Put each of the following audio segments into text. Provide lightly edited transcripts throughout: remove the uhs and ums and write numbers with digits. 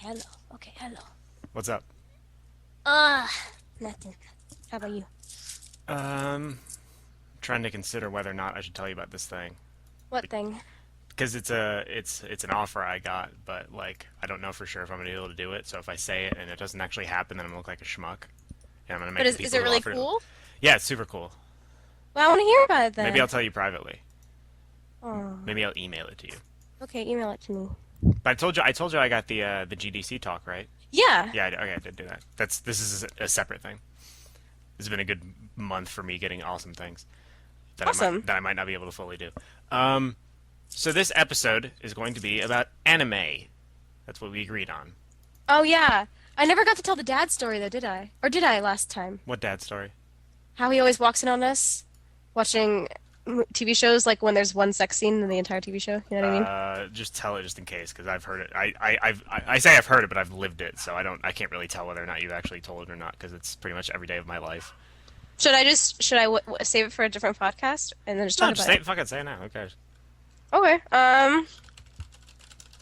hello. Okay, hello. What's up? Uh, Nothing. How about you? Um, Trying to consider whether or not I should tell you about this thing What thing? because it's an offer I got, but like I don't know for sure if I'm gonna be able to do it. So if I say it and it doesn't actually happen, then I'm gonna look like a schmuck, and I'm gonna But make the is people it who really offered it. cool? Yeah, it's super cool. Well, I want to hear about it Maybe then. I'll tell you privately. Oh, Maybe I'll email it to you. okay, email it to me. But I told you I got the GDC talk, right? Yeah, Yeah, okay, I did do that. This is a separate thing. It's been a good month for me getting awesome things awesome. that I might not be able to fully do. Um, So this episode is going to be about anime. That's what we agreed on. Oh yeah, I never got to tell the dad story though, did I? Or did I last time? What dad story? How he always walks in on us watching TV shows, like when there's one sex scene in the entire TV show. You know what I mean? Just tell it just in case, because I've heard it. I say I've heard it, but I've lived it, so I can't really tell whether or not you've actually told it or not, because it's pretty much every day of my life. Should I save it for a different podcast and then just No, talk just about say it? it. Fucking say it now. Who cares? Okay.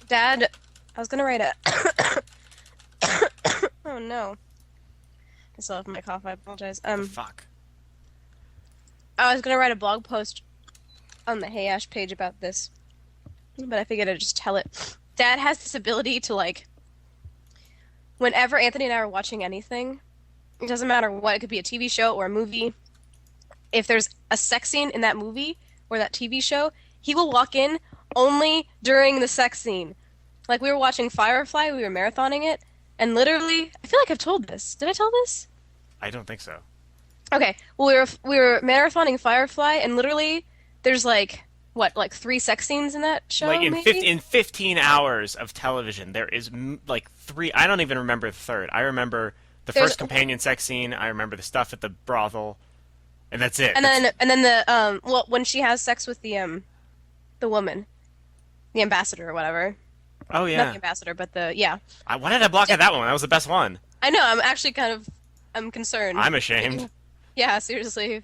Dad, I was gonna write a. Oh no. I still have my cough. I apologize. The fuck? I was gonna write a blog post on the Hey Ash page about this, but I figured I'd just tell it. Dad has this ability to like, whenever Anthony and I are watching anything, it doesn't matter what, it could be a TV show or a movie. If there's a sex scene in that movie or that TV show, he will walk in only during the sex scene. Like we were watching Firefly, we were marathoning it, and literally, I feel like I've told this. Did I tell this? I don't think so. Okay, well we were marathoning Firefly, and literally, there's like what, like three sex scenes in that show, Like maybe? in 15 hours of television, there is like three. I don't even remember the third. I remember the There's first companion sex scene. I remember the stuff at the brothel, and that's it. and then the well, when she has sex with the woman, the ambassador or whatever. Oh Not the yeah. ambassador, but the yeah. Why did I block out that one? That was the best one. I know. I'm actually kind of I'm concerned. I'm ashamed. Yeah, seriously.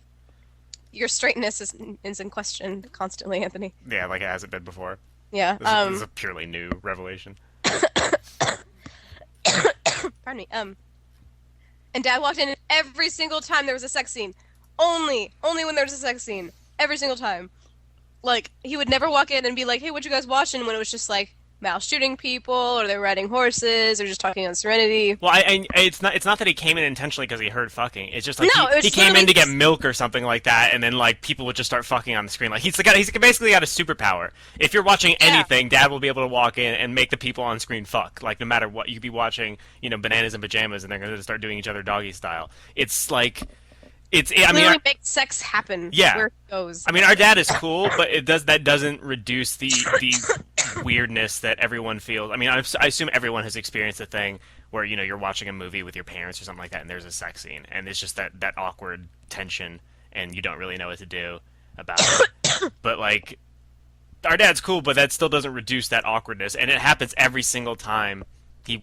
Your straightness is in question constantly, Anthony. Yeah, like it hasn't been before. Yeah. This is a purely new revelation. Pardon me. And Dad walked in, and every single time there was a sex scene. Only when there was a sex scene. Every single time. Like he would never walk in and be like, "Hey, what you guys watching?" When it was just like mouse shooting people, or they're riding horses, or just talking on Serenity. Well, it's not that he came in intentionally because he heard fucking. It's just like No, it was he just came in literally to get milk or something like that, and then like people would just start fucking on the screen. Like he's basically got a superpower. If you're watching yeah, anything, Dad will be able to walk in and make the people on screen fuck. Like no matter what, you could be watching, bananas and pajamas, and they're gonna start doing each other doggy style. It's like I mean, literally make sex happen yeah. where it goes. I mean, our dad is cool, but that doesn't reduce the weirdness that everyone feels. I mean, I assume everyone has experienced a thing where you're watching a movie with your parents or something like that, and there's a sex scene, and it's just that awkward tension, and you don't really know what to do about it. But like, our dad's cool, but that still doesn't reduce that awkwardness, and it happens every single time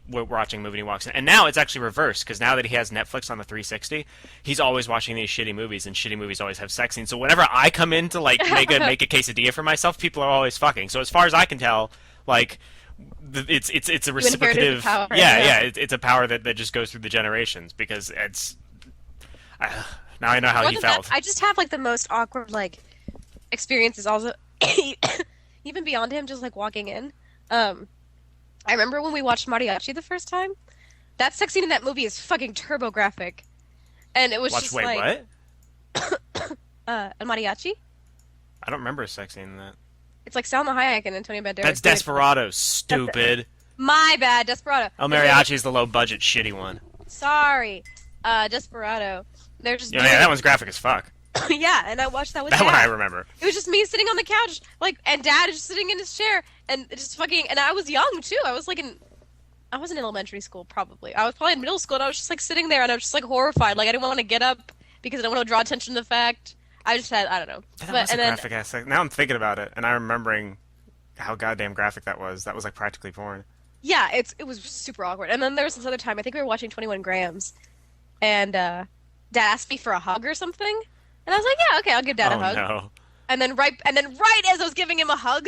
we're watching a movie and he walks in. And now it's actually reversed because now that he has Netflix on the 360, he's always watching these shitty movies, and shitty movies always have sex scenes. So whenever I come in to like make a quesadilla for myself, people are always fucking. So as far as I can tell, like it's a You inherited the reciprocative. power. Yeah. It's a power that just goes through the generations because it's. Now I know how More he than that, felt. I just have like the most awkward like experiences also even beyond him just like walking in. I remember when we watched Mariachi the first time. That sex scene in that movie is fucking turbo graphic. And it was Watch. just Wait, like what? a mariachi? I don't remember a sex scene in that. It's like Salma Hayek and Antonio Banderas. That's doing- Desperado, stupid. My bad, Desperado. El They're doing- Mariachi is the low budget shitty one. Sorry. Desperado. They're just Yeah, doing... that one's graphic as fuck. Yeah, and I watched that with That Dad. one I remember. It was just me sitting on the couch, like, and Dad is just sitting in his chair, and just fucking, and I was young too. I was in elementary school, probably. I was probably in middle school, and I was just like sitting there, and I was just like horrified. Like I didn't want to get up because I don't want to draw attention to the fact. I just had, I don't know. That But was a and then graphic ass sex. Now I'm thinking about it, and I'm remembering how goddamn graphic that was. That was like practically porn. yeah, it was super awkward. And then there was this other time. I think we were watching 21 Grams, and Dad asked me for a hug or something, and I was like, yeah, okay, I'll give Dad a Oh hug. no. and then right as I was giving him a hug,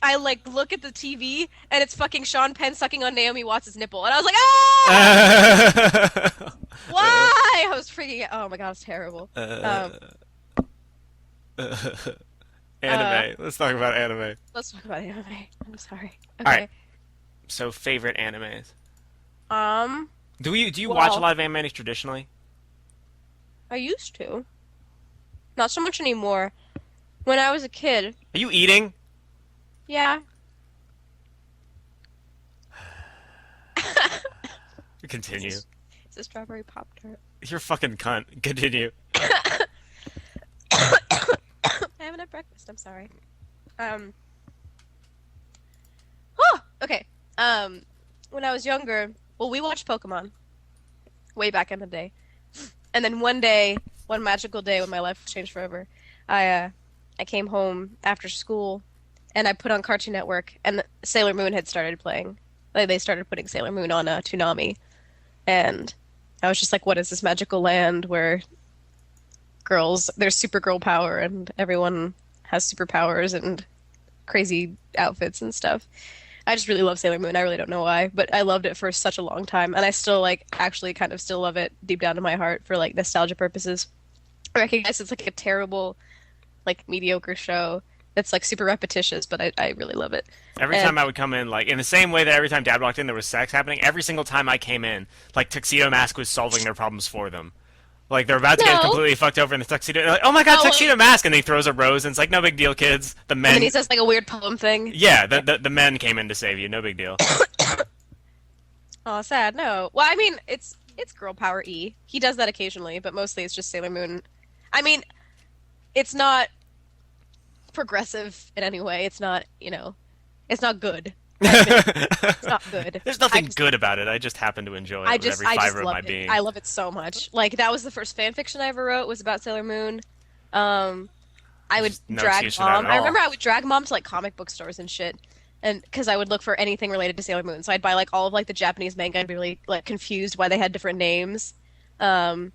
I like look at the TV and it's fucking Sean Penn sucking on Naomi Watts' nipple, and I was like, ah, why? I was freaking out. Oh my God, it's terrible. Um, uh, Anime. Let's talk about anime. let's talk about anime. I'm sorry. All right. Okay. So favorite animes. Um, Do you watch a well, lot of anime traditionally? I used to. Not so much anymore. When I was a kid, Are you eating? yeah. It's a, Continue. it's a strawberry pop tart. You're a fucking cunt. Continue. I haven't had breakfast. I'm sorry. Um. Okay. When I was younger, well, we watched Pokemon way back in the day, and then one day, one magical day when my life changed forever, I came home after school, and I put on Cartoon Network, and Sailor Moon had started playing. Like they started putting Sailor Moon on Toonami, and I was just like, "What is this magical land where there's supergirl power, and everyone has superpowers and crazy outfits and stuff." I just really love Sailor Moon. I really don't know why, but I loved it for such a long time, and I still like actually kind of still love it deep down in my heart for like nostalgia purposes. I recognize it's like a terrible, like mediocre show that's like super repetitious, but I really love it. Every And time I would come in, like in the same way that every time Dad walked in, there was sex happening. Every single time I came in, like Tuxedo Mask was solving their problems for them. Like they're about to get no, completely fucked over in the tuxedo. They're like, "Oh my God, oh Tuxedo wait, Mask!" And he throws a rose, and it's like, "No big deal, kids." The and then men, he says like a weird poem thing. yeah, the men came in to save you. No big deal. Oh, sad. No. Well, I mean, it's girl power E. He does that occasionally, but mostly it's just Sailor Moon. I mean, it's not progressive in any way. It's not, it's not good. I admit it's not good. There's I nothing just, good about it. I just happen to enjoy it I with just, every I just fiber of love my it. being. I love it so much. Like that was the first fan fiction I ever wrote was about Sailor Moon. Um, I would There's no drag excuse for that mom. at I all. remember I would drag mom to like comic book stores and shit, and because I would look for anything related to Sailor Moon. So I'd buy like all of like the Japanese manga and be really like confused why they had different names. Um,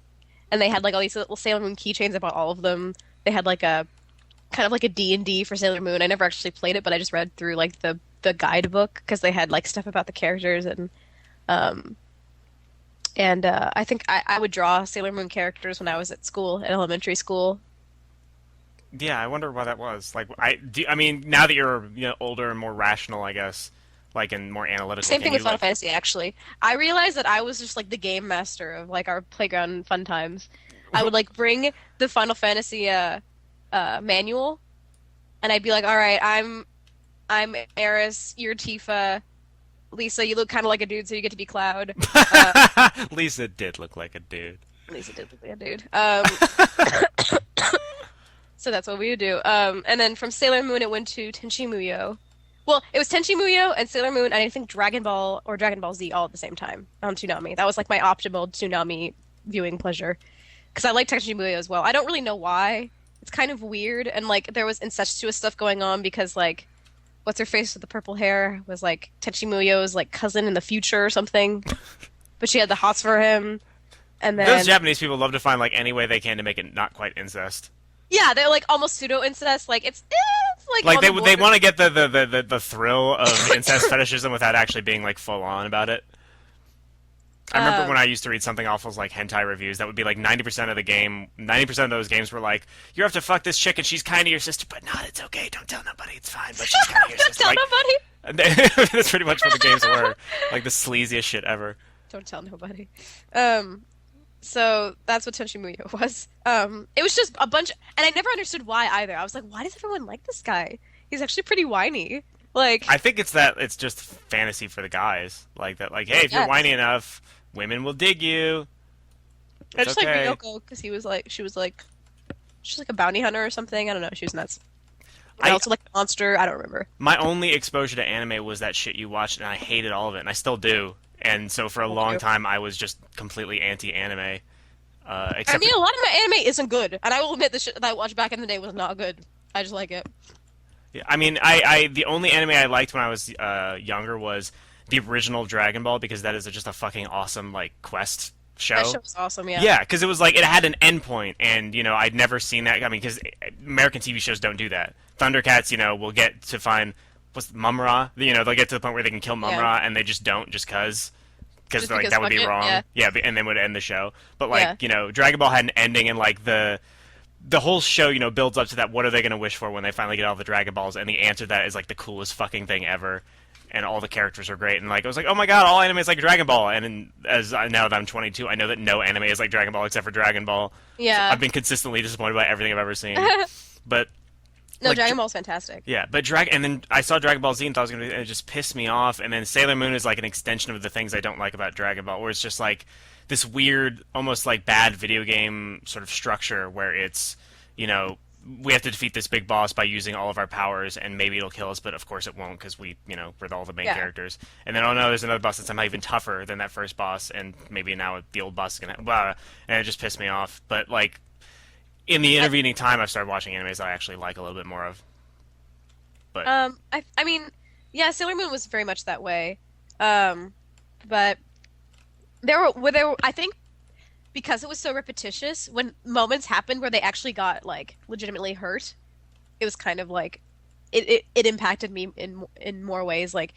and they had like all these little Sailor Moon keychains about all of them. They had like a kind of like a D&D for Sailor Moon. I never actually played it, but I just read through like the guidebook because they had like stuff about the characters um and I think I would draw Sailor Moon characters when I was at school, at elementary school. Yeah, I wonder why that was. Like, I mean, now that you're older and more rational, I guess, like and more analytical, Same can thing you with Final like? Fantasy, actually. I realized that I was just like the game master of like our playground fun times. I would like bring the Final Fantasy manual, and I'd be like, "All right, I'm Eris, you're Tifa, Lisa. You look kind of like a dude, so you get to be Cloud." Uh, Lisa did look like a dude. Lisa did look like a dude. So that's what we would do. And then from Sailor Moon, it went to Tenchi Muyo. Well, it was Tenchi Muyo and Sailor Moon, and I think Dragon Ball or Dragon Ball Z all at the same time on Toonami. That was like my optimal Toonami viewing pleasure because I like Tenchi Muyo as well. I don't really know why. It's kind of weird, and like there was incestuous stuff going on because like what's her face with the purple hair was like Tenchi Muyo's like cousin in the future or something, but she had the hots for him, and Those then Japanese people love to find like any way they can to make it not quite incest. yeah, they're like almost pseudo incest. Like it's like Like on the they border. want to get the thrill of incest fetishism without actually being like full on about it. I remember when Um, I used to read something awful like hentai reviews. That would be like 90% of the game. 90% of those games were like, you have to fuck this chick and she's kind of your sister, but not. It's okay. Don't tell nobody. It's fine. But she's kind of your don't sister. tell Like nobody. that's pretty much what the games were. Like the sleaziest shit ever. Don't tell nobody. Um, so that's what Tenchi Muyo was. It was just a bunch, and I never understood why either. I was like, why does everyone like this guy? He's actually pretty whiny. Like, I think it's just fantasy for the guys. Like that. Like, hey, if you're yes. whiny enough, women will dig you. I It's just like okay. Ryoko because she's like a bounty hunter or something. I don't know. She was nuts. And I also like a monster. I don't remember. My only exposure to anime was that shit you watched, and I hated all of it, and I still do. And so for a Told long you. time, I was just completely anti-anime. I Except for mean, a lot of my anime isn't good, and I will admit the shit that I watched back in the day was not good. I just like it. yeah, I mean, I the only anime I liked when I was younger was the original Dragon Ball because that is just a fucking awesome like quest That show. show was awesome. Yeah. Yeah, because it was like it had an endpoint, and I'd never seen that. I mean, because American TV shows don't do that. Thundercats, will get to find what's Mumra. They'll get to the point where they can kill Yeah. Mumra, and they just don't, just because Just like because that would fuck be it. wrong. Yeah. Yeah, and then would end the show. But Yeah. like Dragon Ball had an ending, and like the whole show builds up to that. What are they gonna wish for when they finally get all the Dragon Balls? And the answer to that is like the coolest fucking thing ever. And all the characters are great, and like I was like, oh my god, all anime is like Dragon Ball. And now that I'm 22, I know that no anime is like Dragon Ball except for DragonAll. So Yeah. I've been consistently disappointed by everything I've ever seen. But No, like, Dragon Ball's fantastic. yeah, but and then I saw Dragon Ball Z and thought it was gonna be, and it just pissed me off. And then Sailor Moon is like an extension of the things I don't like about Dragon Ball, where it's just like this weird, almost like bad video game sort of structure where it's, you know, we have to defeat this big boss by using all of our powers, and maybe it'll kill us, but of course it won't because we're all the main Yeah. characters. And then oh no, there's another boss that's somehow even tougher than that first boss, and maybe now the old boss is gonna, blah, and it just pissed me off. But like in the intervening time, I've started watching animes that I actually like a little bit more of. But I mean, yeah, Sailor Moon was very much that way. But I think because it was so repetitious, when moments happened where they actually got like legitimately hurt, it was kind of like it impacted me in more ways. Like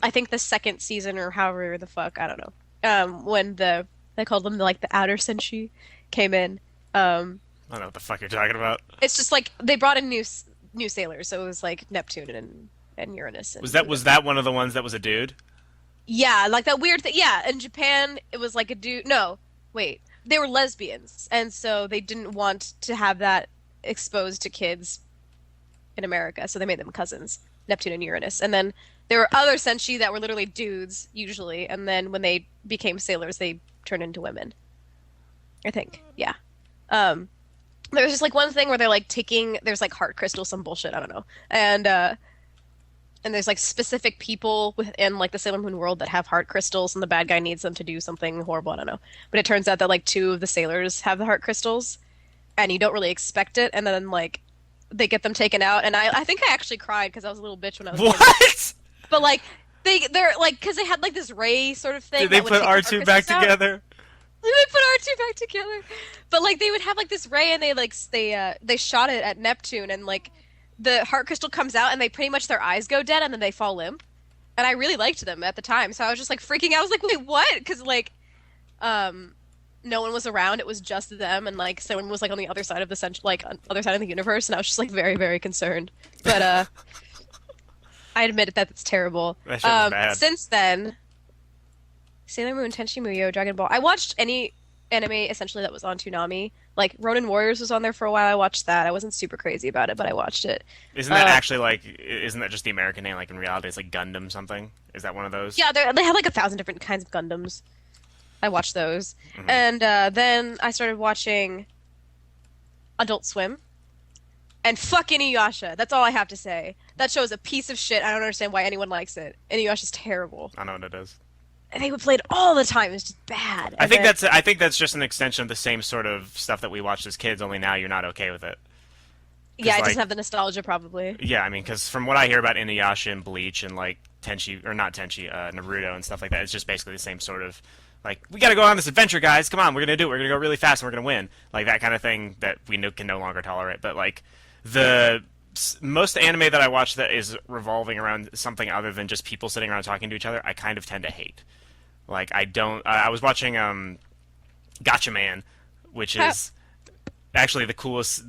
I think the second season or however the fuck, I don't know. When they called them like the outer senshi came in. I don't know what the fuck you're talking about. It's just like they brought in new sailors, so it was like Neptune and Uranus and Was that one of the ones that was a dude? yeah, like that weird thing. Yeah, in Japan it was like a dude. No, wait, they were lesbians, and so they didn't want to have that exposed to kids in America, so they made them cousins, Neptune and Uranus. And then there were other senshi that were literally dudes usually, and then when they became sailors, they turned into women. I think, yeah. Um, There's just like one thing where they're like there's like heart crystal, some bullshit, I don't know. And there's like specific people within like the Sailor Moon world that have heart crystals, and the bad guy needs them to do something horrible, I don't know. But it turns out that like two of the sailors have the heart crystals, and you don't really expect it, and then like they get them taken out, and I think I actually cried because I was a little bitch when I was a kid. What? But like they're like because they had like this ray sort of thing. Did they that would put take the heart R2 back crystals out. together? They put R2 back together. But like they would have like this ray and they shot it at Neptune and like the heart crystal comes out and they pretty much their eyes go dead and then they fall limp. And I really liked them at the time. So I was just like freaking out. I was like, "Wait, what?" Cuz like no one was around. It was just them and like someone was like on the other side of the like on the other side of the universe and I was just like very very concerned. But I admit that it's terrible. That shit was bad. Since then Sailor Moon, Tenchi Muyo, Dragon Ball. I watched any anime essentially that was on Toonami. Like Ronin Warriors was on there for a while. I watched that. I wasn't super crazy about it, but I watched it. Isn't that actually like? Isn't that just the American name? Like in reality, it's like Gundam something. Is that one of those? Yeah, they had like 1,000 different kinds of Gundams. I watched those, and then I started watching Adult Swim. And fuck Inuyasha. That's all I have to say. That show is a piece of shit. I don't understand why anyone likes it. Inuyasha's terrible. I know what it is. They would play it all the time. It's just bad. I think that's just an extension of the same sort of stuff that we watched as kids. Only now you're not okay with it. Yeah, I like- just have the nostalgia probably. Yeah, I mean, because from what I hear about Inuyasha and Bleach and like Tenchi or not Tenchi, Naruto and stuff like that, it's just basically the same sort of like we got to go on this adventure, guys. Come on, we're gonna do it. We're gonna go really fast and we're gonna win. Like that kind of thing that can no longer tolerate. But like most anime that I watch that is revolving around something other than just people sitting around talking to each other, I kind of tend to hate. Like I don't. I was watching Gotcha Man, which is actually the coolest.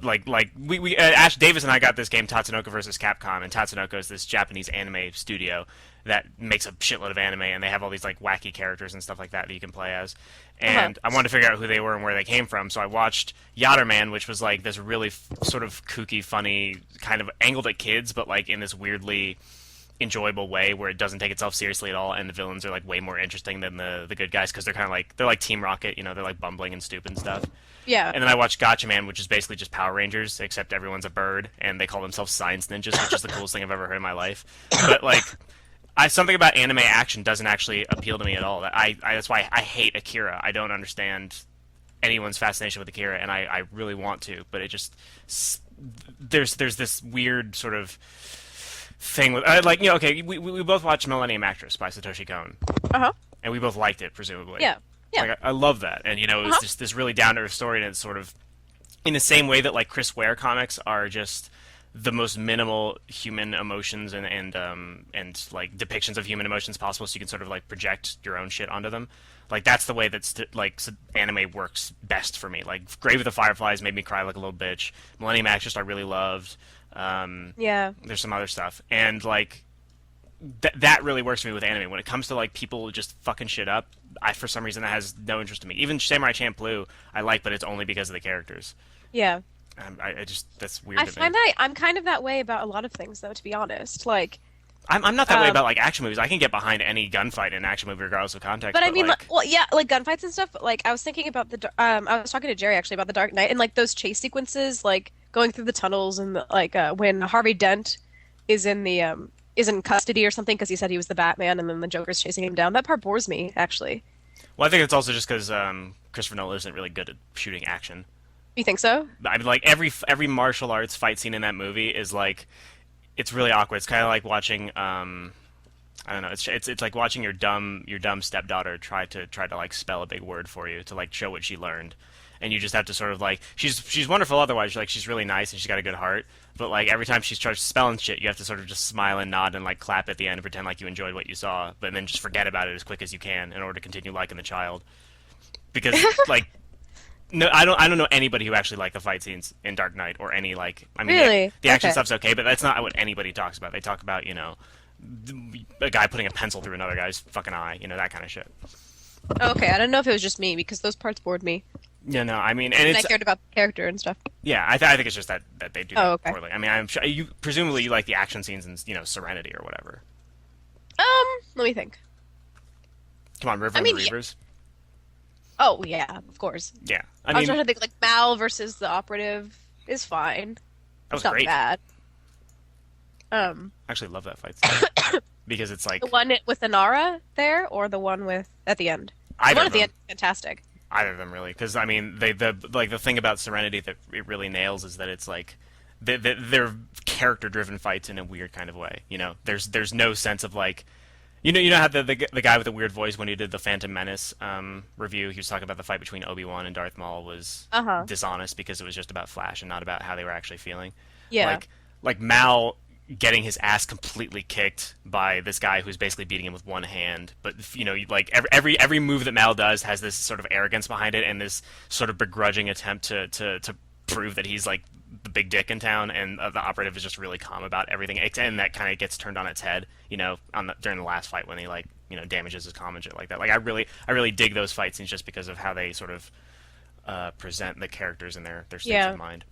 Like we Ash Davis and I got this game Tatsunoko versus Capcom, and Tatsunoko is this Japanese anime studio that makes a shitload of anime, and they have all these like wacky characters and stuff like that you can play as. And I wanted to figure out who they were and where they came from, so I watched Yatterman, which was like this really sort of kooky, funny, kind of angled at kids, but like in this weirdly enjoyable way where it doesn't take itself seriously at all, and the villains are like way more interesting than the good guys because they're kind of like they're like Team Rocket, they're like bumbling and stupid and stuff. Yeah. And then I watched Gotcha Man, which is basically just Power Rangers, except everyone's a bird and they call themselves Science Ninjas, which is the coolest thing I've ever heard in my life. But like, something about anime action doesn't actually appeal to me at all. That's why I hate Akira. I don't understand anyone's fascination with Akira, and I really want to, but it just there's this weird sort of thing with like okay, we both watched Millennium Actress by Satoshi Kon, Uh-huh. and we both liked it presumably. Yeah. Yeah. Like I love that, and you know, it was Uh-huh. just this really down to earth story, and it's sort of in the same way that like Chris Ware comics are just the most minimal human emotions and like depictions of human emotions possible, so you can sort of like project your own shit onto them. Like that's the way anime works best for me. Like Grave of the Fireflies made me cry like a little bitch. Millennium Actress I really loved. Yeah. There's some other stuff, and like that really works for me with anime. When it comes to like people just fucking shit up, I for some reason that has no interest in me. Even Samurai Champloo I like, but it's only because of the characters. Yeah. I just that's weird I to me. find that I'm kind of that way about a lot of things, though, to be honest. Like, I'm not that way um, about like action movies. I can get behind any gunfight in an action movie regardless of context, but I but mean, like well, yeah, like gunfights and stuff. But, like, I was thinking about I was talking to Jerry actually about the Dark Knight and like those chase sequences, like going through the tunnels and like when Harvey Dent is in the is in custody or something because he said he was the Batman and then the Joker's chasing him down. That part bores me, actually. well, I think it's also just because Christopher Nolan isn't really good at shooting action. You think so? I mean, like every martial arts fight scene in that movie is like it's really awkward. It's kind of like watching I don't know. It's like watching your dumb stepdaughter try to like spell a big word for you to like show what she learned, and you just have to sort of like she's wonderful otherwise. Like she's really nice and she's got a good heart, but like every time she starts spelling shit, you have to sort of just smile and nod and like clap at the end and pretend like you enjoyed what you saw, but then just forget about it as quick as you can in order to continue liking the child. Because like no, I don't know anybody who actually liked the fight scenes in Dark Knight or any like I mean Really? the action Okay. stuff's okay, but that's not what anybody talks about. They talk about a guy putting a pencil through another guy's fucking eye, that kind of shit. Okay, I don't know if it was just me because those parts bored me. Yeah, no, I mean, and And I it's cared about the character and stuff. yeah, I think it's just that they do Oh, that okay. poorly. I mean, I'm sure you presumably you like the action scenes in Serenity or whatever. Let me think. Come on, River I and the mean, Reavers. oh yeah, of course. Yeah, I I was mean trying to think like Mal versus the operative is fine. that was It's not great. bad. Um, I actually love that fight scene because it's like the one with Inara there, or the one with at the end. The either one of at the them. end is fantastic. Either of them really, because I mean, the thing about Serenity that it really nails is that it's like they're character driven fights in a weird kind of way. There's no sense of like, you know how the guy with the weird voice when he did the Phantom Menace review, he was talking about the fight between Obi-Wan and Darth Maul was Uh-huh. dishonest because it was just about Flash and not about how they were actually feeling. Yeah. Like Mal getting his ass completely kicked by this guy who's basically beating him with one hand. But like every move that Mal does has this sort of arrogance behind it and this sort of begrudging attempt to prove that he's like the big dick in town. And the operative is just really calm about everything, and that kind of gets turned on its head. During the last fight when he like damages his comm and shit like that. Like I really dig those fight scenes just because of how they sort of present the characters and their states Yeah. of mind.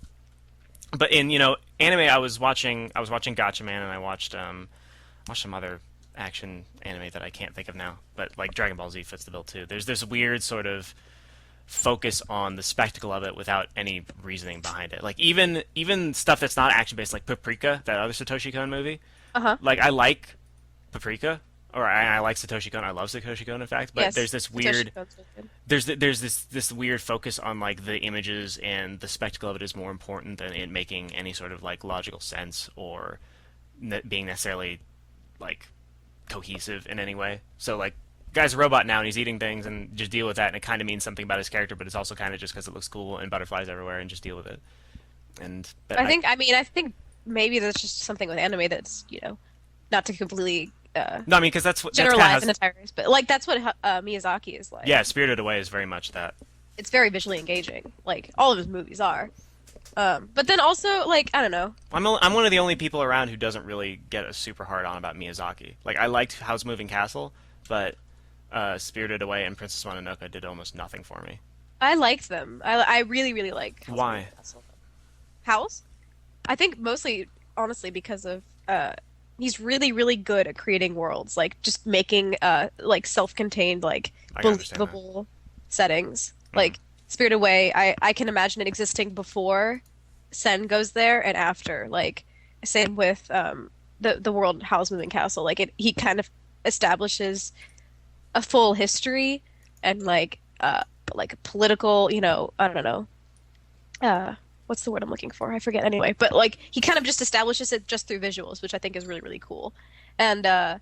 But in anime, I was watching Gotcha Man, and I watched some other action anime that I can't think of now. But like Dragon Ball Z fits the bill too. There's this weird sort of focus on the spectacle of it without any reasoning behind it. Like even stuff that's not action based, like Paprika, that other Satoshi Kon movie. Uh-huh. Like I like Paprika, or I like Satoshi Kon. I love Satoshi Kon, in fact. But Yes. there's this Satoshi weird Kon's so good. there's this weird focus on like the images, and the spectacle of it is more important than it making any sort of like logical sense or being necessarily like cohesive in any way. So like guy's a robot now and he's eating things and just deal with that, and it kind of means something about his character, but it's also kind of just because it looks cool and butterflies everywhere and just deal with it. And but I think maybe that's just something with anime that's, not to completely no, I mean because that's kind of generalize an entire race, but like that's what Miyazaki is like. yeah, Spirited Away is very much that. It's very visually engaging. Like all of his movies are. But then also like I don't know. I'm one of the only people around who doesn't really get a super hard on about Miyazaki. Like I liked Howl's Moving Castle, but Spirited Away and Princess Mononoke did almost nothing for me. I liked them. I really really like House of Why? Castle. House? I think mostly honestly because of he's really really good at creating worlds, like just making like self-contained like I can understand that. believable settings. Like Spirited Away, I can imagine it existing before Sen goes there and after. Like same with the world Howl's Moving Castle. Like he kind of establishes a full history and like political, I don't know. What's the word I'm looking for? I forget anyway. But like he kind of just establishes it just through visuals, which I think is really really cool. And the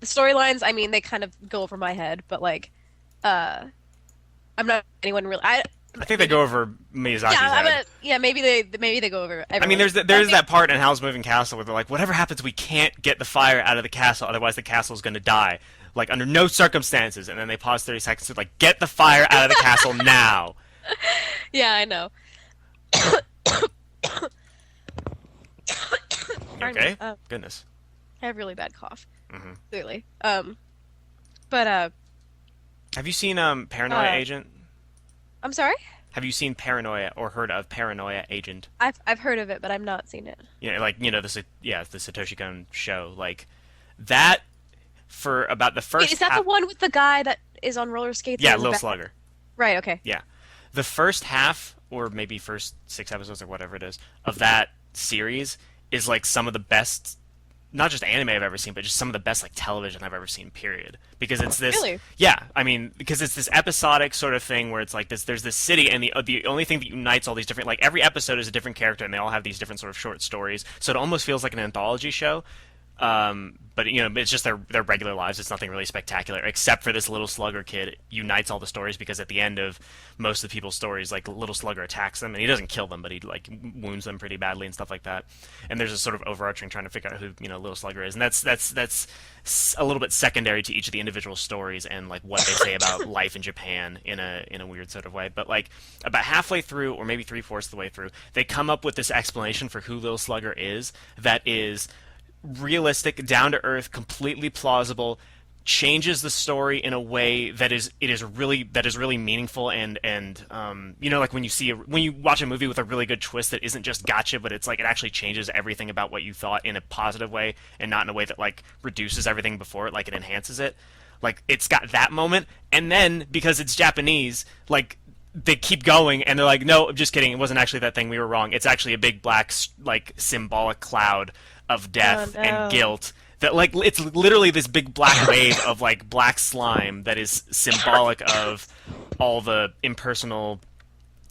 storylines, I mean, they kind of go over my head, but like Uh, I'm not anyone really. I I think they maybe go over yeah. Miyazaki's head. Yeah. Maybe they go over I mean, everyone. But I there's think that part in Howl's Moving Castle where they're like, whatever happens, we can't get the fire out of the castle, otherwise the castle's going to die. Like under no circumstances. And then they pause 30 seconds to like, get the fire out of the castle now. yeah, I know. You Pardon me. okay? Goodness. I have really bad cough. Hmm. Clearly. But Have you seen Paranoia uh, Agent? I'm sorry. Have you seen Paranoia or heard of Paranoia Agent? I've heard of it, but I've not seen it. The Satoshi Kon show, like that for about the Wait, first is that the half. one with the guy that is on roller skates and Yeah, has a Lil back? Slugger. Right. Okay. Yeah, the first half or maybe first 6 episodes or whatever it is of that series is like some of the best, not just anime I've ever seen, but just some of the best like television I've ever seen. Period. Because it's this, Really? yeah. I mean, because it's this episodic sort of thing where it's like this. There's this city, and the only thing that unites all these different, like every episode is a different character, and they all have these different sort of short stories. So it almost feels like an anthology show. But it's just their regular lives. It's nothing really spectacular, except for this little slugger kid unites all the stories because at the end of most of the people's stories, like little slugger attacks them, and he doesn't kill them, but he like wounds them pretty badly and stuff like that. And there's a sort of overarching trying to figure out who little slugger is, and that's a little bit secondary to each of the individual stories and like what they say about life in Japan in a weird sort of way. But like about halfway through, or maybe 3/4 of the way through, they come up with this explanation for who little slugger is that is realistic, down to earth, completely plausible, changes the story in a way that is really meaningful and like when you watch a movie with a really good twist that isn't just gotcha, but it's like it actually changes everything about what you thought in a positive way and not in a way that like reduces everything before it, like it enhances it. Like it's got that moment, and then because it's Japanese, like they keep going and they're like, no, I'm just kidding, it wasn't actually that thing, we were wrong, it's actually a big black like symbolic cloud of Oh death and no. guilt that like it's literally this big black wave of like black slime that is symbolic of all the impersonal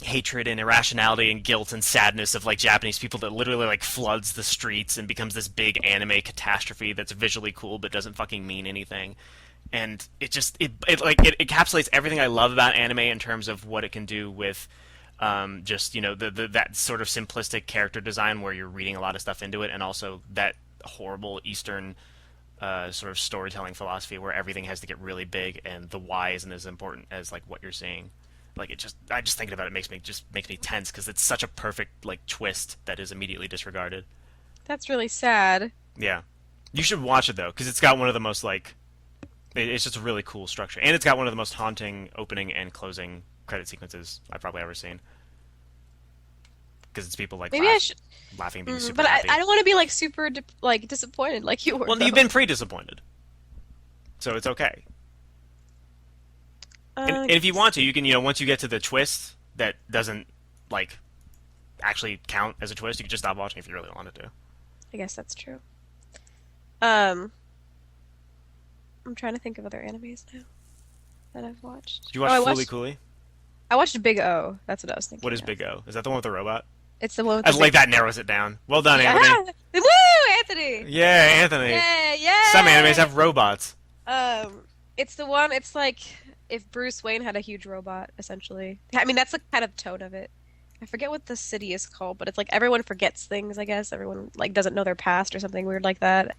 hatred and irrationality and guilt and sadness of like Japanese people that literally like floods the streets and becomes this big anime catastrophe that's visually cool but doesn't fucking mean anything. And it encapsulates everything I love about anime in terms of what it can do with just that sort of simplistic character design where you're reading a lot of stuff into it, and also that horrible Eastern sort of storytelling philosophy where everything has to get really big and the why isn't as important as like what you're seeing. Like I just thinking about it makes me tense because it's such a perfect like twist that is immediately disregarded. That's really sad. Yeah, you should watch it though because it's got one of the most like it's just a really cool structure, and it's got one of the most haunting opening and closing credit sequences I've probably ever seen. Because it's people like Maybe I should. laughing, being super But happy. I don't want to be like super like disappointed like you were Well, you've though. been pre-disappointed, so it's okay. And if you want to, you can, once you get to the twist that doesn't like actually count as a twist, you can just stop watching if you really wanted to. I guess that's true. Um, I'm trying to think of other animes now that I've watched. Did you Oh, watch Fooly Cooly? I watched Big O. That's what I was What thinking is of. Big O? Is that the one with the robot? It's the one with I the like big. that narrows it down. Well done, Yeah. Anthony. Woo, Anthony! Yeah, Anthony. Yay! Some animes Yay! have robots. It's the one. It's like if Bruce Wayne had a huge robot, essentially. I mean, that's the kind of tone of it. I forget what the city is called, but it's like everyone forgets things, I guess. Everyone like doesn't know their past or something weird like that.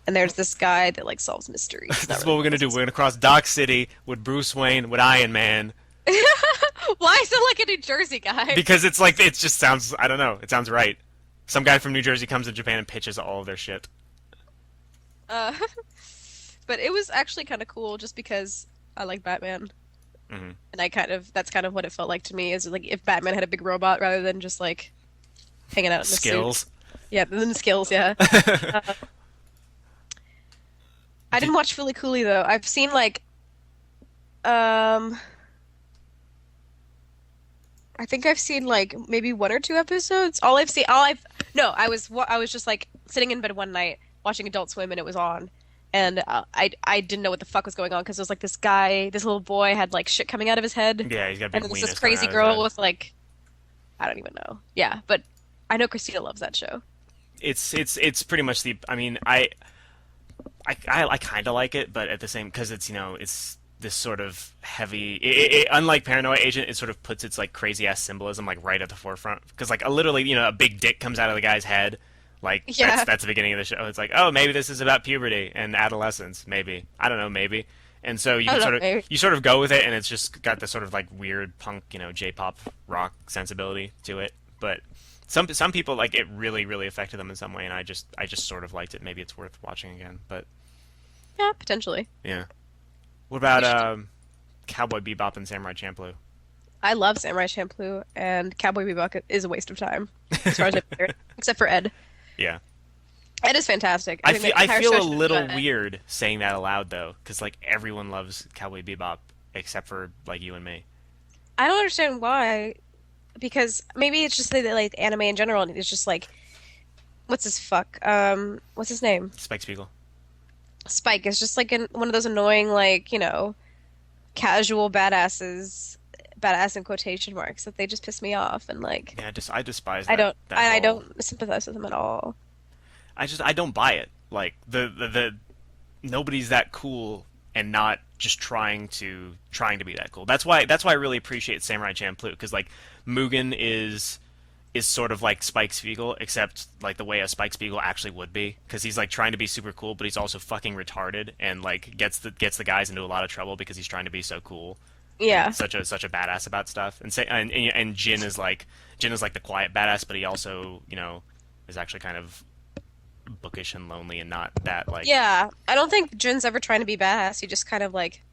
And there's this guy that like solves mysteries. It's This not is really what we're gonna do. We're gonna cross Dock City with Bruce Wayne with Iron Man Why is it like a New Jersey guy? because it's like it just sounds. I don't know. It sounds right. Some guy from New Jersey comes to Japan and pitches all of their shit. Uh, but it was actually kind of cool just because I like Batman. Hmm. And that's kind of what it felt like to me is like if Batman had a big robot rather than just like hanging out in a suit. Skills. Yeah, then skills, yeah. Uh, I didn't watch Fully Cooley though. I've seen like um I think I've seen like maybe one or two episodes. All I've no, I was just like sitting in bed one night watching Adult Swim and it was on. And I didn't know what the fuck was going on because it was like this guy, this little boy had like shit coming out of his head, and Yeah, he's got a then big there was weenus this coming crazy out of his girl head. with like I don't even know. Yeah, but I know Christina loves that show. It's pretty much the. I mean, I kind of like it, but at the same because it's this sort of heavy. Unlike Paranoia Agent, it sort of puts its like crazy ass symbolism like right at the forefront because like literally, a big dick comes out of the guy's head. Like Yeah. that's the beginning of the show. It's like, oh, maybe this is about puberty and adolescence. Maybe I don't know. Maybe. And so I don't know, maybe. you sort of go with it, and it's just got this sort of like weird punk, J-pop rock sensibility to it. But some people like it really affected them in some way, and I just sort of liked it. Maybe it's worth watching again. But Yeah, potentially. yeah. What about You should. Cowboy Bebop and Samurai Champloo? I love Samurai Champloo, and Cowboy Bebop is a waste of time, as far as I'm concerned, except for Ed. Yeah. Ed is fantastic. I think the I entire feel show a should be little about Ed. weird saying that aloud though, because like everyone loves Cowboy Bebop except for like you and me. I don't understand why, because maybe it's just that like anime in general, and it's just like, what's his name? Spike Spiegel. Spike is just like one of those annoying, like, casual badass in quotation marks that they just piss me off, and like, Yeah, I despise I that don't, that I whole. don't sympathize with him at all. I don't buy it. Like the nobody's that cool and not just trying to be that cool. That's why I really appreciate Samurai Champloo because like Mugen is sort of like Spike Spiegel except like the way a Spike Spiegel actually would be because he's like trying to be super cool but he's also fucking retarded and like gets the guys into a lot of trouble because he's trying to be so cool and Yeah, such a badass about stuff and say and Jin is like the quiet badass but he also is actually kind of bookish and lonely and not that like yeah. I don't think Jin's ever trying to be badass. He just kind of like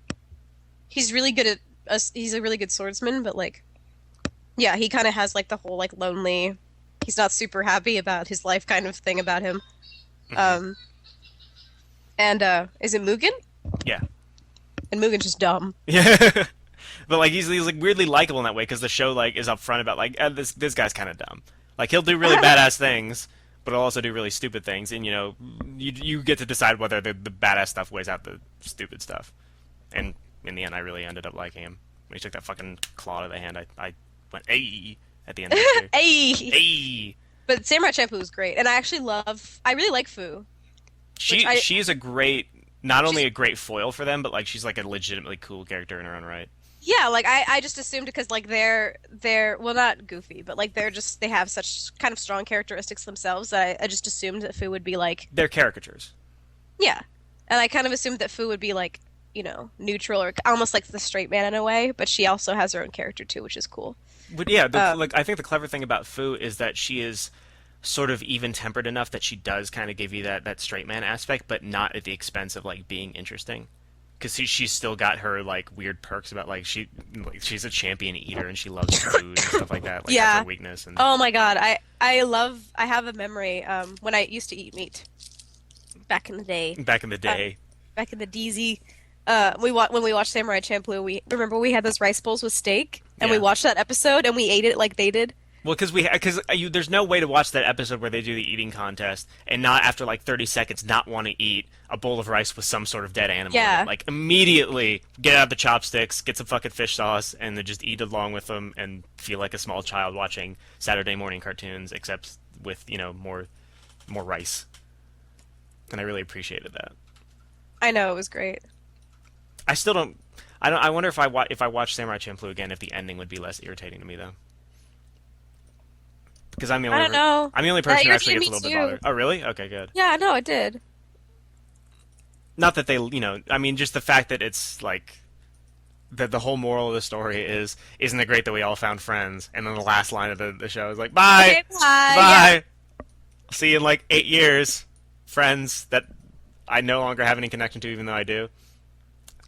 he's really good at us. He's a really good swordsman, but like, yeah, he kind of has like the whole like lonely. He's not super happy about his life kind of thing about him. Mhm. Um, and is it Mugen? Yeah. And Mugen's just dumb. Yeah. But like he's like weirdly likable in that way because the show like is upfront about like this guy's kind of dumb. Like he'll do really badass things, but he'll also do really stupid things, and you get to decide whether the badass stuff weighs out the stupid stuff. And in the end, I really ended up liking him when he took that fucking claw to the hand. I went ay at the end of the show. Hey, Ay. but Samurai Champloo is great, and I really like Fu, which She's a great not only she's a great foil for them, but like she's like a legitimately cool character in her own right. yeah, like I just assumed because like they're well not goofy, but like they have such kind of strong characteristics themselves that I just assumed that Fu would be like They're caricatures. yeah, and I kind of assumed that Fu would be like neutral or almost like the straight man in a way, but she also has her own character too, which is cool. But yeah, Um, like I think the clever thing about Fu is that she is sort of even tempered enough that she does kind of give you that straight man aspect, but not at the expense of like being interesting. Because she's still got her like weird perks about like she's a champion eater and she loves food and stuff like that. Like that's her yeah. weakness and Oh my God, I have a memory when I used to eat meat back in the day. back in the Uh, day. Back in the DZ. When we watched Samurai Champloo, we had those rice bowls with steak, and we Yeah. watched that episode, and we ate it like they did. Well, because there's no way to watch that episode where they do the eating contest and not after like 30 seconds not want to eat a bowl of rice with some sort of dead animal in Yeah, it. Like immediately get out the chopsticks, get some fucking fish sauce, and then just eat along with them and feel like a small child watching Saturday morning cartoons, except with more rice. And I really appreciated that. I know it was great. I still don't. I don't. I wonder if I watch Samurai Champloo again, if the ending would be less irritating to me though. Because I don't know. I'm the only That person who actually irritated gets a me little bit too. bothered. Oh, really? Okay, good. Yeah, no, it did. Not that they, I mean, just the fact that it's like that the whole moral of the story is, isn't it great that we all found friends? And then the last line of the show is like, bye, Okay, bye. Yeah, bye, see you in like 8 years, friends that I no longer have any connection to, even though I do.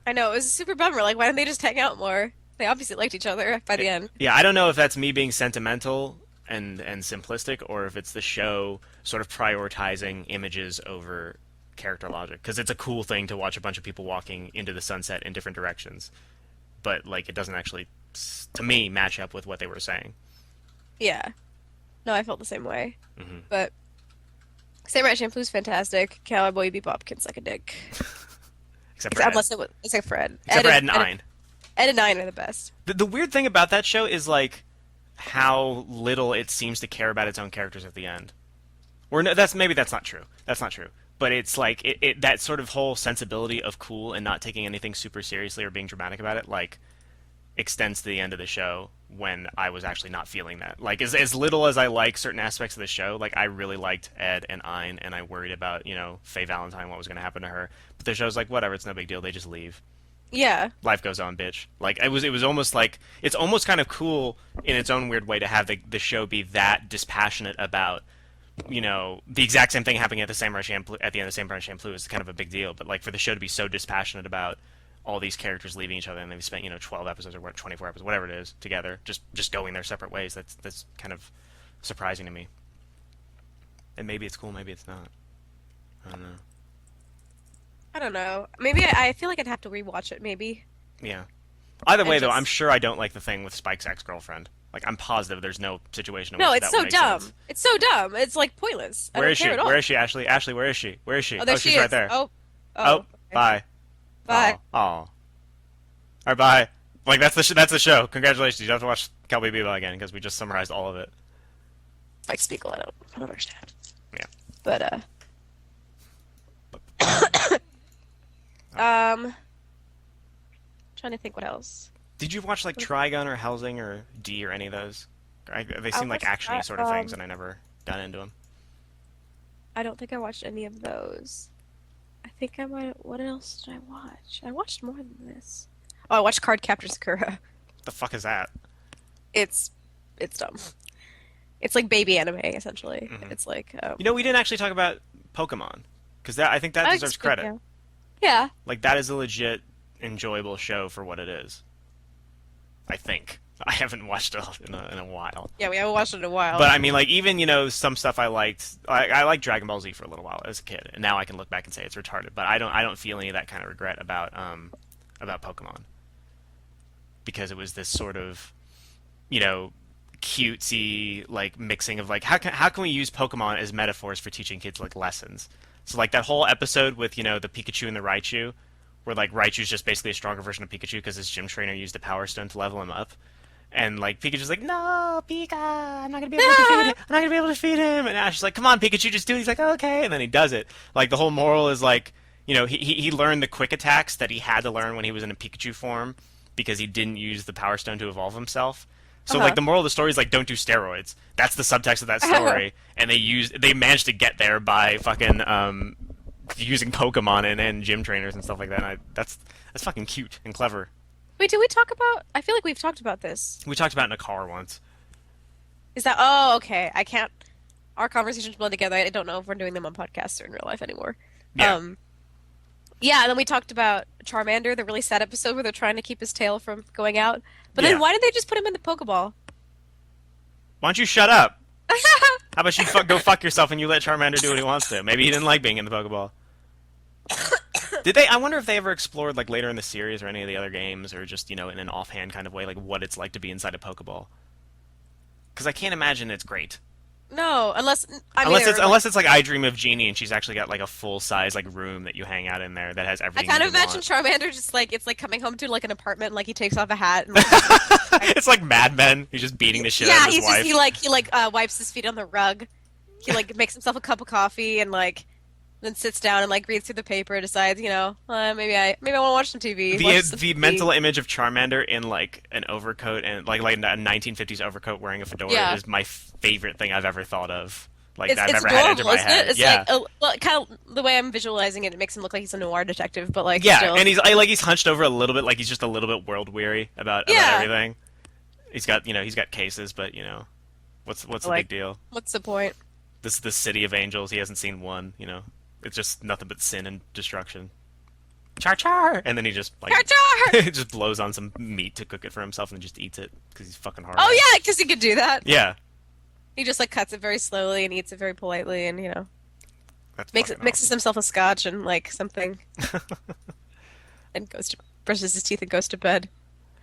I know it was a super bummer. Like, why didn't they just hang out more? They obviously liked each other by the end. Yeah, I don't know if that's me being sentimental and simplistic, or if it's the show sort of prioritizing images over character logic. Because it's a cool thing to watch a bunch of people walking into the sunset in different directions, but like it doesn't actually, to me, match up with what they were saying. Yeah. No, I felt the same way. Hmm. But Samurai Champloo's fantastic. Cowboy Bebop can suck a dick. Except for Ed. Except for Ed. Except for Ed and Ein. Ed and Nine are the best. The weird thing about that show is like how little it seems to care about its own characters at the end. Or no, that's not true. That's not true. but it's like that sort of whole sensibility of cool and not taking anything super seriously or being dramatic about it, like extends to the end of the show when I was actually not feeling that. Like as little as I like certain aspects of the show, like I really liked Ed and Ein, and I worried about Faye Valentine, what was going to happen to her. But the show's like whatever, it's no big deal. They just leave. Yeah. Life goes on, bitch. Like it was almost like it's almost kind of cool in its own weird way to have the show be that dispassionate about the exact same thing happening at the Samurai Champloo at the end of Samurai Champloo is kind of a big deal. But like for the show to be so dispassionate about all these characters leaving each other and they've spent 12 episodes or 24 episodes, whatever it is, together, just going their separate ways. That's kind of surprising to me. And maybe it's cool, maybe it's not. I don't know. I don't know. Maybe I feel like I'd have to rewatch it. Maybe. Yeah. Either And way, though, I'm just sure I don't like the thing with Spike's ex-girlfriend. Like, I'm positive there's no situation in no, which it's that would so make dumb. sense. It's so dumb. It's like pointless. I Where don't is she? care at all. Where is she, Ashley? Ashley, where is she? Where is she? Oh, there Oh, she she's is. right there. Oh, Oh, okay. bye. Bye. Oh. All right, bye. Like, that's the show. Congratulations. You don't have to watch Cowboy Bebop again because we just summarized all of it. Like Spiegel, I don't understand. Yeah. But trying to think what else. Did you watch, like, Trigun or Helsing or D or any of those? They I seem like watched actiony that, sort of things, and I never got into them. I don't think I watched any of those. I think I might. What else did I watch? I watched more than this. Oh, I watched Card Captor Sakura. What the fuck is that? It's it's dumb. It's like baby anime essentially. Mhm. It's like We didn't actually talk about Pokemon because I think that I deserves credit. Yeah. Yeah. Like that is a legit enjoyable show for what it is. I think I haven't watched it in a while, Yeah, we haven't watched it in a while. but I mean, like even some stuff I liked. I liked Dragon Ball Z for a little while as a kid, and now I can look back and say it's retarded. But I don't feel any of that kind of regret about Pokemon because it was this sort of cutesy like mixing of like how can we use Pokemon as metaphors for teaching kids like lessons. So like that whole episode with the Pikachu and the Raichu, where like Raichu's just basically a stronger version of Pikachu because his gym trainer used a Power Stone to level him up, and like Pikachu's like, no, Pika, I'm not gonna be able to defeat him. I'm not gonna be able to defeat him. And Ash is like, come on, Pikachu, just do it. He's like, okay, and then he does it. Like the whole moral is like, he learned the quick attacks that he had to learn when he was in a Pikachu form because he didn't use the Power Stone to evolve himself. So like the moral of the story is like, don't do steroids. That's the subtext of that story, and they managed to get there by fucking using Pokemon and gym trainers and stuff like that. And that's fucking cute and clever. Wait, did we talk about? I feel like we've talked about this. We talked about it in a car once. Is that? Oh, okay. I can't. Our conversations blend together. I don't know if we're doing them on podcasts or in real life anymore. Yeah. Yeah, and then we talked about Charmander, the really sad episode where they're trying to keep his tail from going out. But Yeah. then why did they just put him in the Pokeball? Why don't you shut up? How about you go fuck yourself and you let Charmander do what he wants to? Maybe he didn't like being in the Pokeball. Did they? I wonder if they ever explored like later in the series or any of the other games, or just in an offhand kind of way, like what it's like to be inside a Pokeball. Because I can't imagine it's great. No, unless Unless it's like I Dream of Jeannie and she's actually got like a full size like room that you hang out in there that has I everything. kind you of imagine want. Charmander just like it's like coming home to like an apartment, like he takes off a hat and like, It's like Mad Men. He's just beating the shit out yeah, of his wife. he wipes his feet on the rug. He like makes himself a cup of coffee and like then sits down and like reads through the paper, decides, maybe I want to watch some TV. The mental image of Charmander in like an overcoat and like a 1950s overcoat wearing a fedora is my favorite thing I've ever thought of. Like It's I've ever had adorable, enter my isn't head. it? It's Yeah. like kind of the way I'm visualizing it. It makes him look like he's a noir detective, but like Yeah, still. and he's hunched over a little bit, like he's just a little bit world weary about everything. He's got cases, but what's the big deal? What's the point? This is the city of angels. He hasn't seen one. It's just nothing but sin and destruction. Char char, and then he just like Char-char! just blows on some meat to cook it for himself and just eats it because he's fucking hard. Oh yeah, because he could do that. Yeah. He just like cuts it very slowly and eats it very politely, and That's mixes himself a scotch and like something, and brushes his teeth and goes to bed.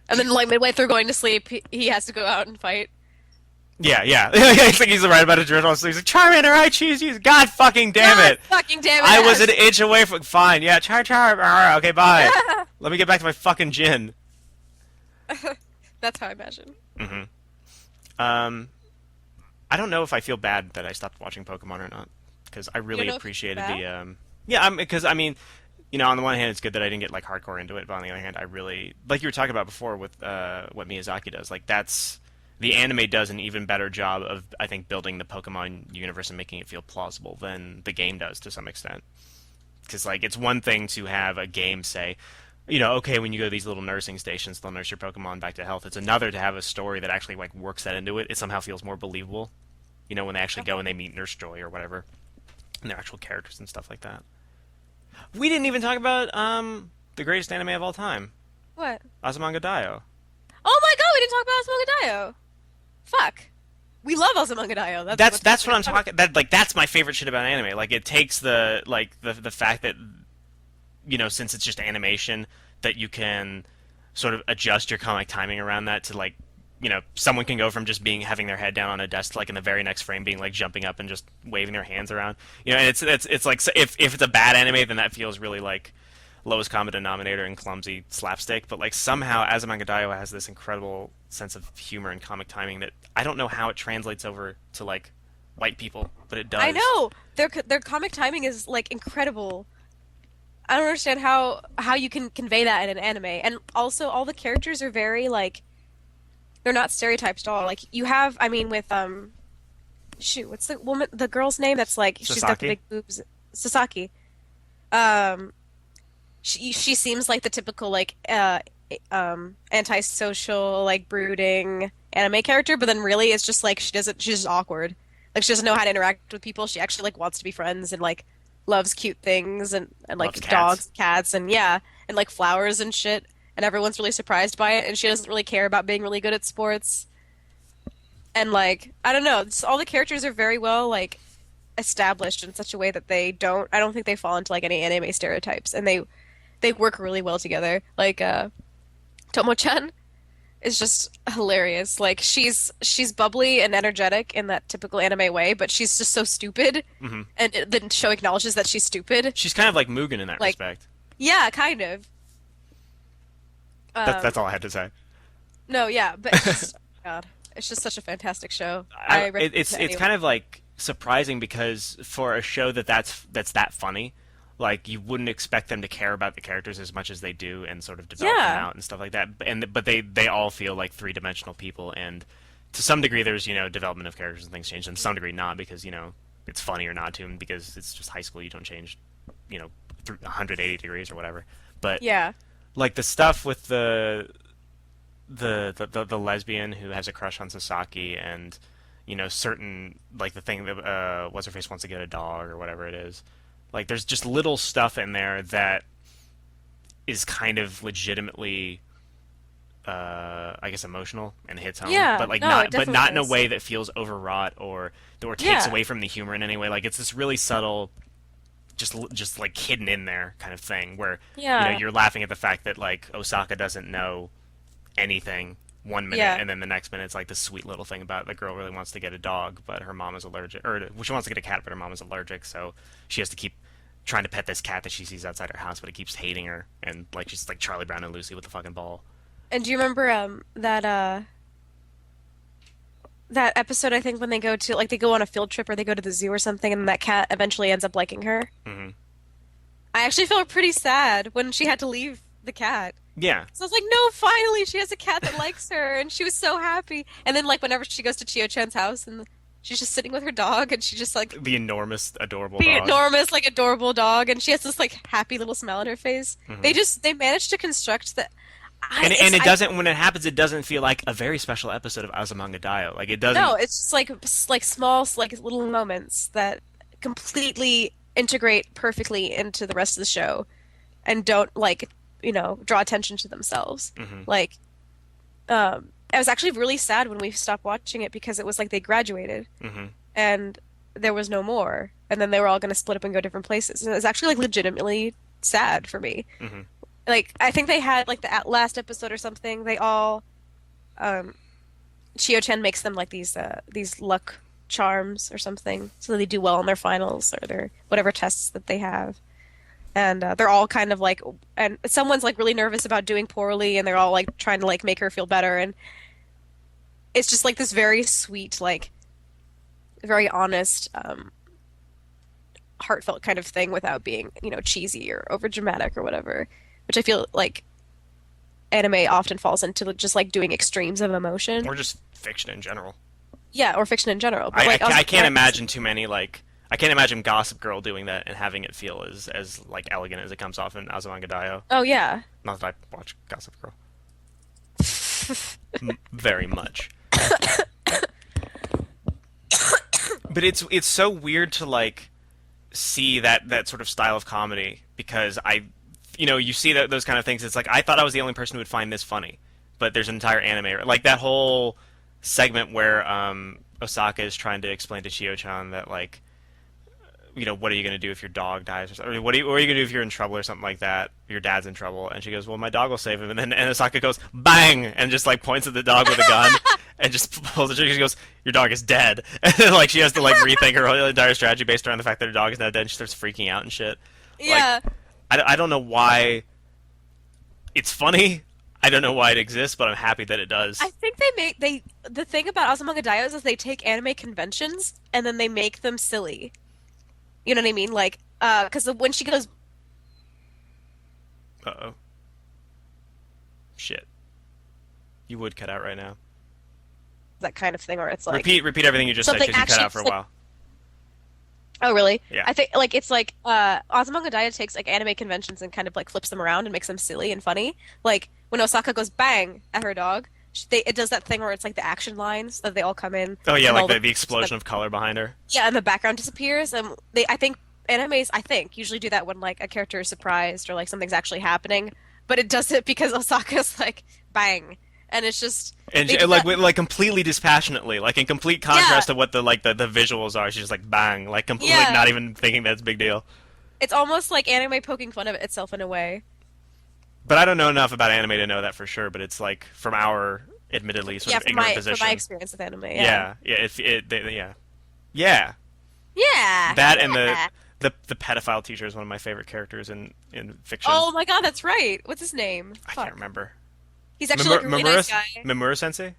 And then like midway through going to sleep, he has to go out and fight. Yeah. It's like he's right about to drift off. So he's like, Charmander, I choose you. God fucking damn God it! fucking damn it! I was an inch away from fine. Yeah, char. Okay, bye. Let me get back to my fucking gin. That's how I imagine. I don't know if I feel bad that I stopped watching Pokemon or not, because I really don't know if you feel appreciated bad? Yeah, because I mean, on the one hand, it's good that I didn't get like hardcore into it, but on the other hand, I really like you were talking about before with what Miyazaki does. Like that's the anime does an even better job of I think building the Pokemon universe and making it feel plausible than the game does to some extent. Because like it's one thing to have a game say, okay, when you go to these little nursing stations, they'll nurse your Pokemon back to health. It's another to have a story that actually like works that into it. It somehow feels more believable. When they actually go and they meet Nurse Joy or whatever, and their actual characters and stuff like that. We didn't even talk about the greatest anime of all time, What? Azumanga Daioh. Oh my God, we didn't talk about Asmongodayo. Fuck. We love Asmongodayo. That's what I'm talking. That's my favorite shit about anime. Like it takes the fact that since it's just animation that you can sort of adjust your comic timing around that to like someone can go from just being having their head down on a desk to, like in the very next frame being like jumping up and just waving their hands around. And it's like if it's a bad anime then that feels really like lowest common denominator and clumsy slapstick, but like somehow Azumanga Daioh has this incredible sense of humor and comic timing that I don't know how it translates over to like white people, but it I does. know their comic timing is like incredible. I don't understand how you can convey that in an anime. And also all the characters are very like they're not stereotypes at all. Like you have, I mean, with shoot, what's the girl's name? That's like she's got the Sasaki. big boobs. Sasaki. Um, she seems like the typical like antisocial like brooding anime character, but then really it's just like she's just awkward. Like she doesn't know how to interact with people. She actually like wants to be friends and like loves cute things and Loves like cats. dogs, cats, and yeah, and like flowers and shit. And everyone's really surprised by it, and she doesn't really care about being really good at sports. And like, I don't know, all the characters are very well like established in such a way that I don't think they fall into like any anime stereotypes, and they work really well together. Like Tomo-chan is just hilarious. Like she's bubbly and energetic in that typical anime way, but she's just so stupid, Hmm. and the show acknowledges that she's stupid. She's kind of like Mugen in that Like, respect. yeah, kind of. That's Um, all I had to say. no, yeah, but it's just, God, it's just such a fantastic show. I recommend it to It's anyone. kind of like surprising because for a show that's that funny, like you wouldn't expect them to care about the characters as much as they do and sort of develop them Yeah, out and stuff like that. But they all feel like three-dimensional people, and to some degree there's development of characters and things change, and to some degree not because it's funny or not to them because it's just high school. You don't change you know 180 degrees or whatever. But yeah, like the stuff with the lesbian who has a crush on Sasaki and certain like the thing that what's her face wants to get a dog or whatever it is. Like there's just little stuff in there that is kind of legitimately I guess emotional and hits home, yeah. but like No, it not in definitely a is. way that feels overwrought or takes Yeah, away from the humor in any way. Like it's this really subtle just like hidden in there kind of thing where yeah, you're laughing at the fact that like Osaka doesn't know anything 1 minute yeah, and then the next minute it's like this sweet little thing about the girl really wants to get a dog but her mom is allergic or well, she wants to get a cat but her mom is allergic so she has to keep trying to pet this cat that she sees outside her house but it keeps hating her and like she's like Charlie Brown and Lucy with the fucking ball. And do you remember that episode? I think when they go to like they go on a field trip or they go to the zoo or something, and that cat eventually ends up liking her. Hmm. I actually felt pretty sad when she had to leave the cat. Yeah, So I was like, no, finally she has a cat that likes her, and she was so happy. And then like whenever she goes to Chio-chan's house and she's just sitting with her dog, and she just like the enormous adorable the dog. enormous like adorable dog, and she has this like happy little smile on her face. Hmm. They managed to construct that. And it doesn't when it happens it doesn't feel like a very special episode of Azumanga Daioh like it doesn't. No, it's just like small like little moments that completely integrate perfectly into the rest of the show and don't like, draw attention to themselves. Hmm. Like I was actually really sad when we stopped watching it because it was like they graduated Hmm. and there was no more and then they were all going to split up and go different places. And it was actually like legitimately sad for me. Hmm. Like I think they had like the last episode or something, they all um Chio-chan makes them like these luck charms or something, so that they do well in their finals or their whatever tests that they have. And they're all kind of like, and someone's like really nervous about doing poorly, and they're all like trying to like make her feel better. And it's just like this very sweet, like very honest heartfelt kind of thing without being, cheesy or over dramatic or whatever, which I feel like anime often falls into just like doing extremes of emotion. Or just fiction in general. Yeah, or fiction in general. But I, like I, I can't Azumanga imagine too many like I can't imagine Gossip Girl doing that and having it feel as like elegant as it comes off in Azumanga Daioh. Oh yeah. Not that I watch Gossip Girl very much, but it's so weird to like see that sort of style of comedy because you see those kind of things. It's like I thought I was the only person who would find this funny, but there's an entire anime like that whole segment where Osaka is trying to explain to Chio-chan that like what are you going to do if your dog dies or something? What are you going to do if you're in trouble or something like that? Your dad's in trouble, and she goes, well, my dog will save him. And Osaka goes bang and just like points at the dog with a gun and just pulls the trigger. She goes, your dog is dead. And then, like she has to like rethink her whole entire strategy based around the fact that her dog is now dead. And she starts freaking out and shit. Yeah. Like, I don't know why it's funny. I don't know why it exists, but I'm happy that it does. I think the thing about Azumanga Daioh is they take anime conventions and then they make them silly. You know what I mean? Like, because when she goes, Uh-oh. Shit. You would cut out right now. that kind of thing, where it's like Repeat everything you just said something because you cut actually out for a like, while. oh really? Yeah. I think like it's like Azumanga Daioh takes like anime conventions and kind of like flips them around and makes them silly and funny. Like when Osaka goes bang at her dog, it does that thing where it's like the action lines that they all come in. Oh yeah, and like all the explosion of color behind her. yeah, and the background disappears. And I think animes, usually do that when like a character is surprised or like something's actually happening. But it does it because Osaka's like bang, and it's just And they she, do like that- like completely dispassionately, like in complete contrast to what the the visuals are. She's just like bang, like completely Yeah. not even thinking that's a big deal. it's almost like anime poking fun of itself in a way. But I don't know enough about anime to know that for sure. But it's like from our admittedly sort Yeah, of ignorant from position. my experience with anime. Yeah. Yeah. Yeah. That and the pedophile teacher is one of my favorite characters in fiction. Oh my God, that's right. What's his name? I Fuck. can't remember. He's actually like a really nice guy. Mimura Sensei?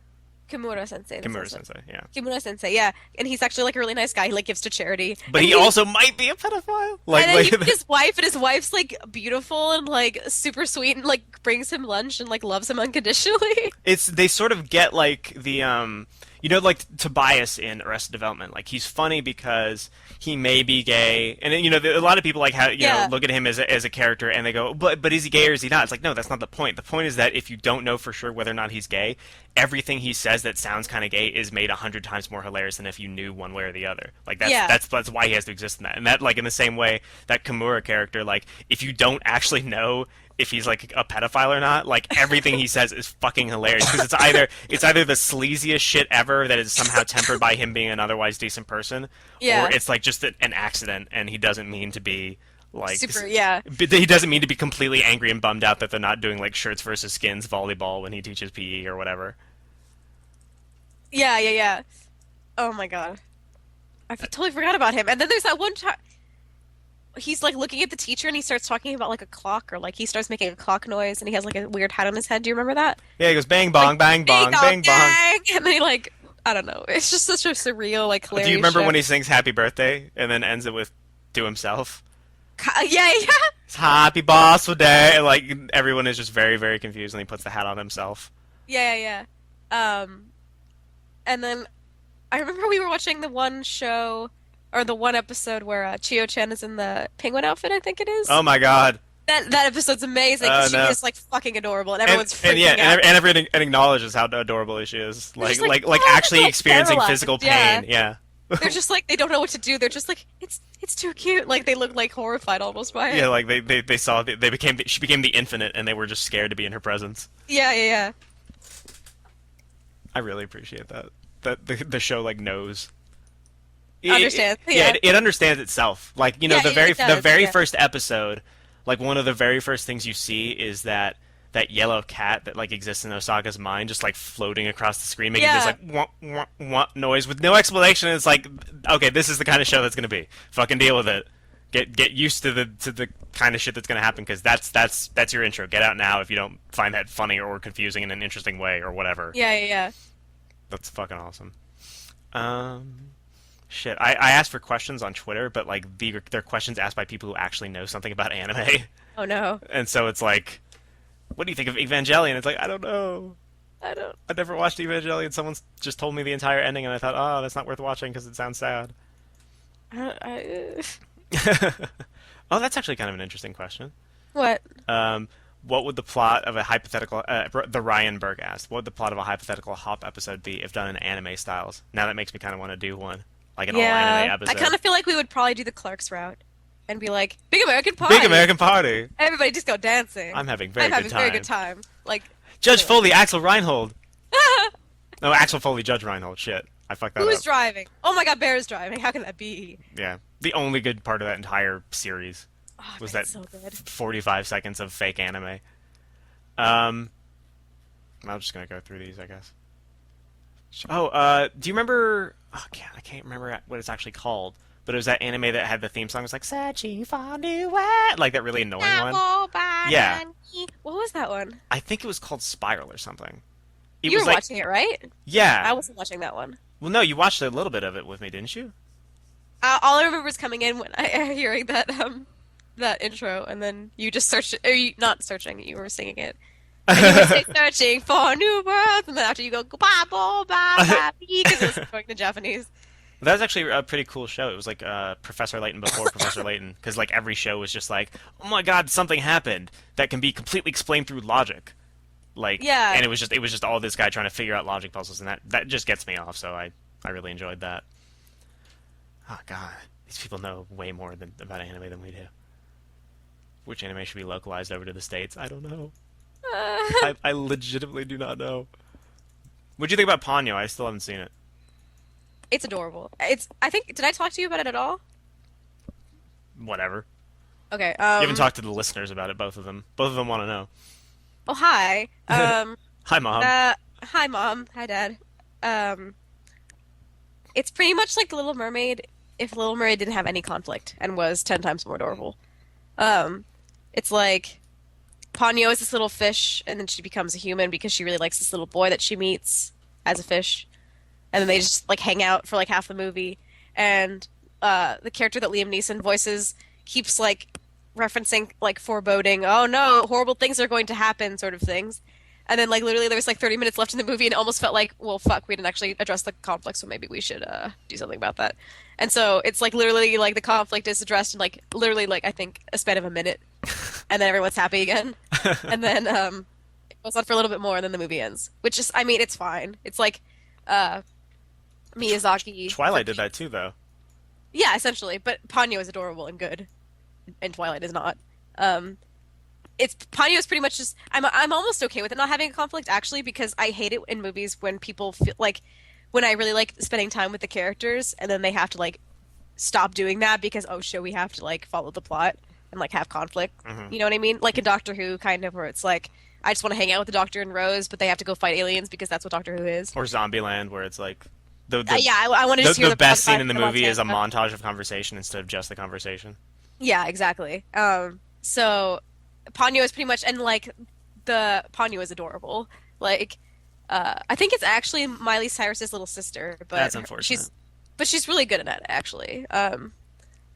Kimura Sensei. That's Kimura also- Sensei, yeah. Kimura Sensei, yeah. And he's actually like a really nice guy. He like gives to charity. But And he also might be a pedophile. and then he like meets his wife, and his wife's like beautiful and like super sweet, and like brings him lunch and like loves him unconditionally. they sort of get like the like Tobias in Arrested Development. Like he's funny because he may be gay, and a lot of people like how Yeah. look at him as a character and they go, but is he gay or is he not? It's like no, that's not the point. The point is that if you don't know for sure whether or not he's gay, everything he says that sounds kind of gay is made 100 times more hilarious than if you knew one way or the other. Like Yeah. that's why he has to exist in that. And that like in the same way that Kimura character, like if you don't actually know if he's like a pedophile or not, like everything he says is fucking hilarious because it's either the sleaziest shit ever that is somehow tempered by him being an otherwise decent person, Yeah. or it's like just an accident and he doesn't mean to be like Super, yeah. but he doesn't mean to be completely angry and bummed out that they're not doing like shirts versus skins volleyball when he teaches PE or whatever. Yeah. Oh my God. Totally forgot about him. And then there's that one time he's like looking at the teacher and he starts talking about like a clock, or like he starts making a clock noise and he has like a weird hat on his head. Do you remember that? Yeah, he goes bang bong, Like, bang bong, bang bong. bang! And then he like, I don't know. It's just such a surreal, like hilarious Do you remember show. when he sings Happy Birthday and then ends it with to himself? Yeah. It's Happy Boss Day, and like everyone is just very, very confused, and he puts the hat on himself. Yeah. And then I remember we were watching the one show or the one episode where Chio-chan is in the penguin outfit, I think it is. Oh my God! That episode's amazing 'cause no. she is like fucking adorable and everyone's freaking and yeah, out. And everyone acknowledges how adorable she is, like just like, like "Oh, actually like, experiencing paralyzed." physical Yeah. pain. Yeah. They're just like they don't know what to do. They're just like it's too cute. Like they look like horrified almost by it. Yeah, like they saw she became the infinite, and they were just scared to be in her presence. Yeah. I really appreciate that. That the show like knows. Understands, yeah. It understands itself. Like Yeah, the it does, very yeah. first episode, like one of the very first things you see is that yellow cat that like exists in Osaka's mind, just like floating across the screen, making this Yeah. like wah, wah, wah noise with no explanation. It's like, okay, this is the kind of show that's gonna be. Fucking deal with it. Get used to the kind of shit that's gonna happen because that's your intro. Get out now if you don't find that funny or confusing in an interesting way or whatever. Yeah. That's fucking awesome. Shit, I asked for questions on Twitter, but like they're questions asked by people who actually know something about anime, Oh no. and so it's like, what do you think of Evangelion? It's like I don't know. I don't. I never watched Evangelion. Someone's just told me the entire ending, and I thought, oh, that's not worth watching because it sounds sad. I, don't- I Oh, that's actually kind of an interesting question. what? Um, what would the plot of a hypothetical? The Ryan Berg asked, what would the plot of a hypothetical Hop episode be if done in anime styles? Now that makes me kind of want to do one, like an all anime Yeah, I episode. kind of feel like we would probably do the Clark's route and be like, "Big American Party." Big American Party. Everybody just go dancing. I'm having very I'm good having a very time. good time. Like, Judge really. Foley, Axel Reinhold. No, Axel Foley, Judge Reinhold. Shit, I fucked that Who up. is driving? Oh my God, Bear is driving. How can that be? Yeah, the only good part of that entire series Oh, was man, that it's so good. 45 seconds of fake anime. Um, I'm just gonna go through these, I guess. Oh, do you remember? Oh, I can't remember what it's actually called, but it was that anime that had the theme song. It was like "Searching for New World," like that really annoying one. Yeah, What was that one? I think it was called Spiral or something. It You was were like, watching it, right? yeah. I wasn't watching that one. Well, no, you watched a little bit of it with me, didn't you? All I remember is coming in when I hearing that intro, and then you just searched it, or you not searching, you were singing it. And you would say searching for new worlds, and then after you go ba bo ba ba because it was going to Japanese. That was actually a pretty cool show. It was like Professor Layton before Professor Layton, because like every show was just like, oh my god, something happened that can be completely explained through logic. Like, Yeah. and it was just all this guy trying to figure out logic puzzles, and that just gets me off. So I really enjoyed that. Oh god, these people know way more about anime than we do. Which anime should be localized over to the States? I don't know. I legitimately do not know. What'd you think about Ponyo? I still haven't seen it. It's adorable. I think, did I talk to you about it at all? Whatever. Okay. You haven't talked to the listeners about it, both of them. Both of them want to know. Oh, hi. Hi, Mom. Hi, Mom. Hi, Dad. Um, it's pretty much like The Little Mermaid if Little Mermaid didn't have any conflict and was 10 times more adorable. It's like Ponyo is this little fish, and then she becomes a human because she really likes this little boy that she meets as a fish, and then they just like hang out for like half the movie. And the character that Liam Neeson voices keeps like referencing like foreboding, oh no, horrible things are going to happen, sort of things. And then like literally there was like 30 minutes left in the movie, and it almost felt like, well, fuck, we didn't actually address the conflict, so maybe we should do something about that. And so it's like literally like the conflict is addressed in like literally like I think a span of a minute, and then everyone's happy again. And then it goes on for a little bit more, and then the movie ends, which is, I mean, it's fine. It's like uh, Miyazaki. Twilight did that too, though. Yeah, essentially. But Ponyo is adorable and good, and Twilight is not. It's Ponyo is pretty much just I'm almost okay with it not having a conflict actually, because I hate it in movies when people feel like when I really like spending time with the characters and then they have to like stop doing that because oh shit, we have to like follow the plot and like have conflict. Hmm. You know what I mean? Like in Doctor Who, kind of, where it's like I just want to hang out with the Doctor and Rose, but they have to go fight aliens because that's what Doctor Who is. Or Zombieland, where it's like the Yeah, I want to just hear the best plot scene in the about movie is a Santa. montage of conversation instead of just the conversation. Yeah, exactly. So Ponyo is pretty much, and like the Ponyo is adorable. Like, I think it's actually Miley Cyrus's little sister, but That's unfortunate. she's really good at it actually. And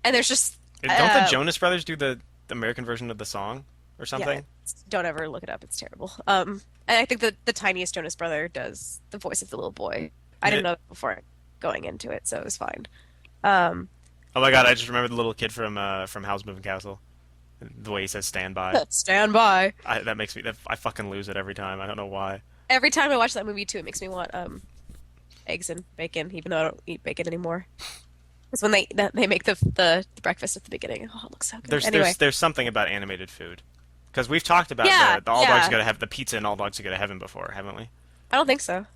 there's just Don't the Jonas Brothers do the American version of the song or something? yeah, don't ever look it up. It's terrible. And I think the tiniest Jonas brother does the voice of the little boy. I didn't know that before going into it, so it was fine. Um, Oh my god, I just remembered the little kid from Howl's Moving Castle. The way he says "stand by," Stand by. that makes me. I fucking lose it every time. I don't know why. Every time I watch that movie too, it makes me want eggs and bacon, even though I don't eat bacon anymore. It's when they make the breakfast at the beginning. Oh, it looks so good. Anyway, There's something about animated food, because we've talked about yeah, the All Dogs yeah. Go to Heaven, the pizza in All Dogs Go to Heaven before, haven't we? I don't think so.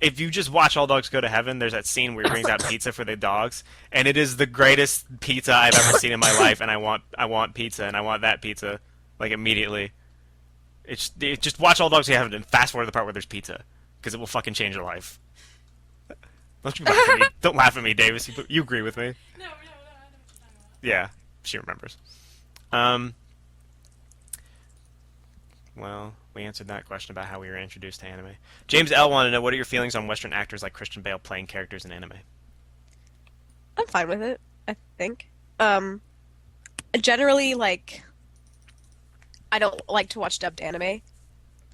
If you just watch All Dogs Go to Heaven, there's that scene where he brings out pizza for the dogs, and it is the greatest pizza I've ever seen in my life. And I want pizza, and I want that pizza, like immediately. Just watch All Dogs Go to Heaven and fast forward to the part where there's pizza, because it will fucking change your life. Don't you laugh at me? Don't laugh at me, Davis. You agree with me? No, I know what you're talking about. Yeah, she remembers. Well, we answered that question about how we were introduced to anime. James L. wanted to know, what are your feelings on Western actors like Christian Bale playing characters in anime? I'm fine with it, I think. Um, Generally, like, I don't like to watch dubbed anime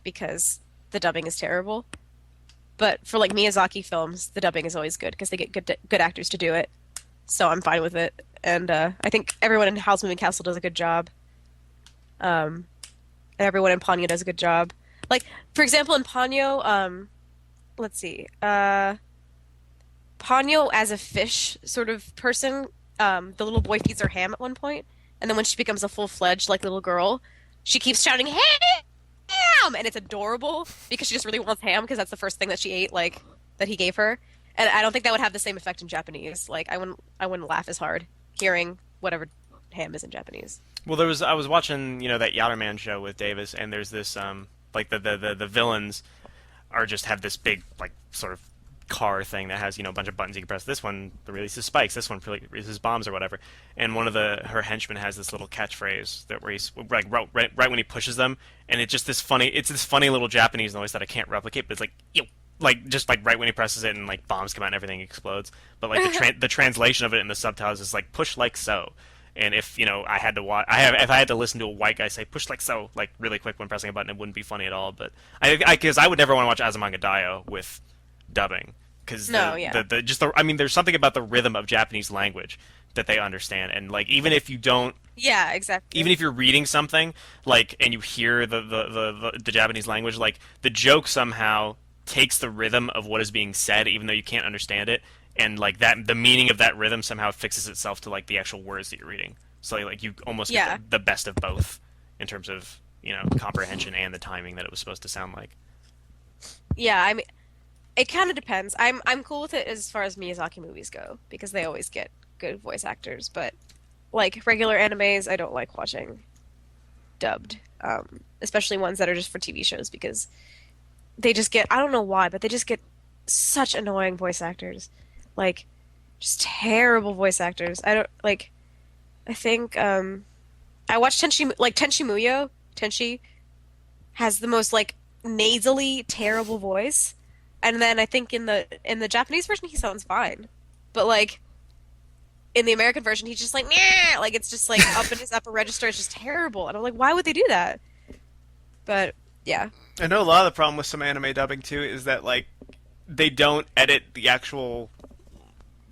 because the dubbing is terrible. But for like Miyazaki films, the dubbing is always good because they get good actors to do it. So I'm fine with it. And I think everyone in Howl's Moving Castle does a good job. Um, and everyone in Ponyo does a good job. Like, for example, in Ponyo, let's see, Ponyo as a fish sort of person, the little boy feeds her ham at one point, and then when she becomes a full-fledged like little girl, she keeps shouting ham, and it's adorable because she just really wants ham because that's the first thing that she ate, like that he gave her. And I don't think that would have the same effect in Japanese. Like I wouldn't laugh as hard hearing whatever ham is in Japanese. Well, I was watching, that Yatterman show with Davis, and there's this like the villains are just have this big like sort of car thing that has a bunch of buttons you can press. This one releases spikes. This one releases bombs or whatever. And one of her henchmen has this little catchphrase that where he's like right when he pushes them, and it's just this funny little Japanese noise that I can't replicate. But it's like yo. Like just like right when he presses it and like bombs come out and everything explodes. But like the translation of it in the subtitles is like push like so. And if I had to watch, if I had to listen to a white guy say "push like so" like really quick when pressing a button, it wouldn't be funny at all. But because I would never want to watch Azumanga Daioh with dubbing because No, yeah. I mean, there's something about the rhythm of Japanese language that they understand, and like even if you don't, Yeah, exactly. even if you're reading something like and you hear the Japanese language, like the joke somehow takes the rhythm of what is being said, even though you can't understand it, and like that the meaning of that rhythm somehow fixes itself to like the actual words that you're reading. So like you almost Yeah. get the best of both in terms of comprehension and the timing that it was supposed to sound like. Yeah, I mean, it kind of depends. I'm cool with it as far as Miyazaki movies go because they always get good voice actors, but like regular animes, I don't like watching dubbed, especially ones that are just for TV shows because they just get, I don't know why, but they just get such annoying voice actors. Like just terrible voice actors. I don't like I think I watched Tenchi Muyo. Tenchi has the most like nasally terrible voice. And then I think in the Japanese version he sounds fine. But like in the American version he's just like Nyeh! Like it's just like up in his upper register it's just terrible. And I'm like, why would they do that? But yeah. I know a lot of the problem with some anime dubbing too is that like they don't edit the actual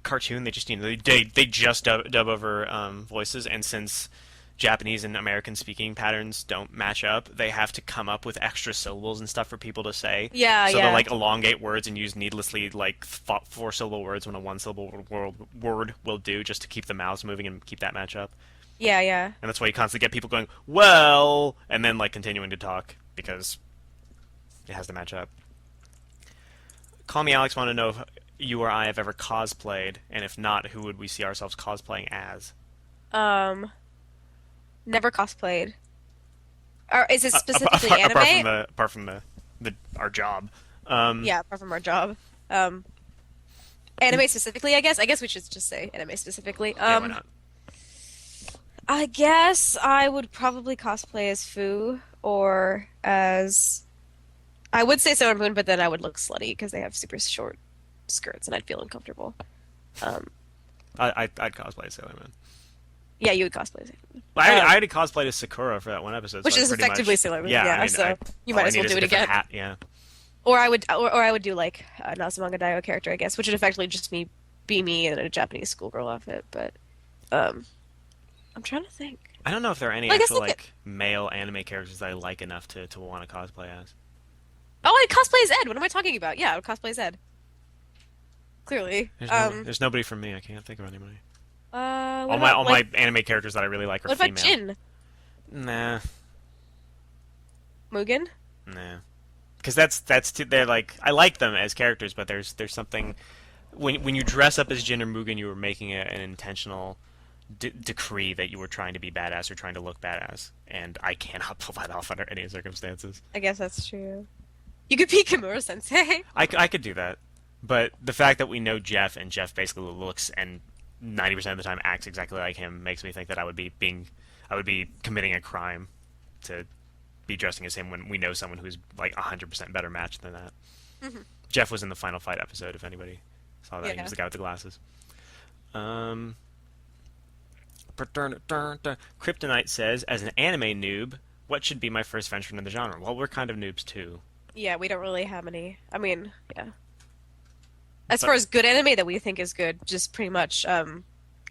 Cartoon, they just they just dub over voices, and since Japanese and American speaking patterns don't match up, they have to come up with extra syllables and stuff for people to say. Yeah, So they'll yeah. like elongate words and use needlessly like four syllable words when a one syllable word will do, just to keep the mouths moving and keep that match up. Yeah, yeah. And that's why you constantly get people going, well, and then like continuing to talk because it has to match up. Call Me Alex want to know if you or I have ever cosplayed, and if not, who would we see ourselves cosplaying as? Um Never cosplayed. Or is it specifically Apart from anime? our job. Yeah, apart from our job. Anime specifically, I guess. I guess we should just say anime specifically. Yeah, why not? I guess I would probably cosplay as Fu or as I would say Sailor Moon, but then I would look slutty because they have super short skirts and I'd feel uncomfortable. Um, I'd cosplay as Sailor Moon. yeah, you would cosplay as Sailor Moon. Well, I already cosplayed as Sakura for that one episode, Which so I is pretty effectively much, Sailor Moon. yeah. Yeah, I mean, so you all might I as well need is do a it different again. Hat, yeah. Or I would do like an Azumanga Daioh character, I guess, which would effectively just be me in a Japanese schoolgirl outfit. But I'm trying to think. I don't know if there are any Well, I guess actual look at- like male anime characters that I like enough to want to cosplay as. Oh, I cosplay as Ed. What am I talking about? Yeah, I would cosplay as Ed. Clearly. There's nobody from me. I can't think of anybody. What All about, my like, anime characters that I really like are what about female. Jin? Nah, Mugen? nah. Because they're like I like them as characters, but there's something when you dress up as Jin or Mugen, you were making an intentional decree that you were trying to be badass or trying to look badass, and I cannot pull that off under any circumstances. I guess that's true. You could be Kimura Sensei. I could do that, but the fact that we know Jeff and Jeff basically looks and 90% of the time acts exactly like him makes me think that I would be committing a crime to be dressing as him when we know someone who's like 100% better matched than that. Mm-hmm. Jeff was in the Final Fight episode, if anybody saw that. He Yeah. was the guy with the glasses. Um, Kryptonite says, as an anime noob, what should be my first venture into the genre? Well, we're kind of noobs too. Yeah, we don't really have any. I mean, yeah. As But far as good anime that we think is good, just pretty much,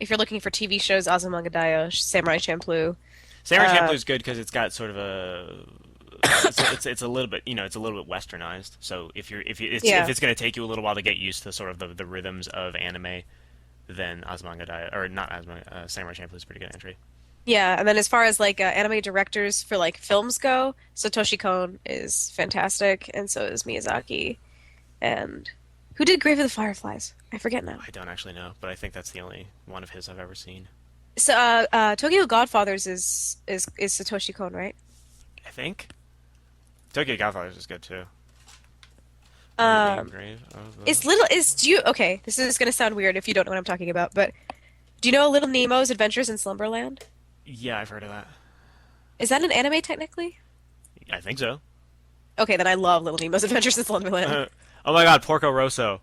if you're looking for TV shows, Azumanga Daioh, Samurai Champloo. Samurai Champloo Uh, is good because it's got sort of a it's a little bit it's a little bit westernized. So if yeah. it's going to take you a little while to get used to sort of the rhythms of anime, then Azumanga Daioh or not Azumanga Samurai Champloo is a pretty good entry. Yeah, and then as far as like anime directors for like films go, Satoshi Kon is fantastic, and so is Miyazaki. And who did Grave of the Fireflies? I forget now. I don't actually know, but I think that's the only one of his I've ever seen. So, Tokyo Godfathers is Satoshi Kon, right? I think Tokyo Godfathers is good too. Um, Grave of is the... little is do you okay? This is gonna sound weird if you don't know what I'm talking about, but do you know Little Nemo's Adventures in Slumberland? Yeah, I've heard of that. Is that an anime technically? I think so. Okay, then I love Little Nemo's Adventures in Slumberland. Oh my God, Porco Rosso.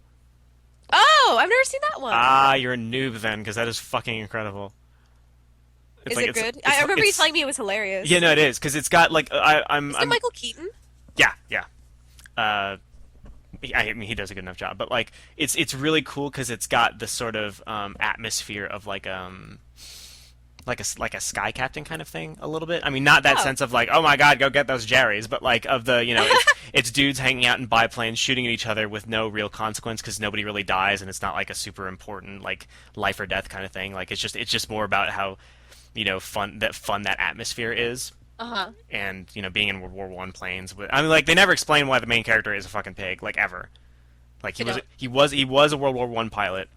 Oh, I've never seen that one. Ah, you're a noob then, because that is fucking incredible. Is it good? I remember you telling me it was hilarious. Yeah, no, it is because it's got like Is it Michael Keaton? yeah, yeah. Uh, I mean, he does a good enough job, but like it's really cool because it's got the sort of atmosphere of like a sky captain kind of thing a little bit. I mean, not that Oh, sense of like, oh my God, go get those Jerry's, but like of the it's dudes hanging out in biplanes shooting at each other with no real consequence because nobody really dies and it's not like a super important like life or death kind of thing. Like it's just more about how fun that atmosphere is. uh-huh. And being in World War I planes. I mean, like they never explain why the main character is a fucking pig, like ever. Like They don't. he was a World War I pilot,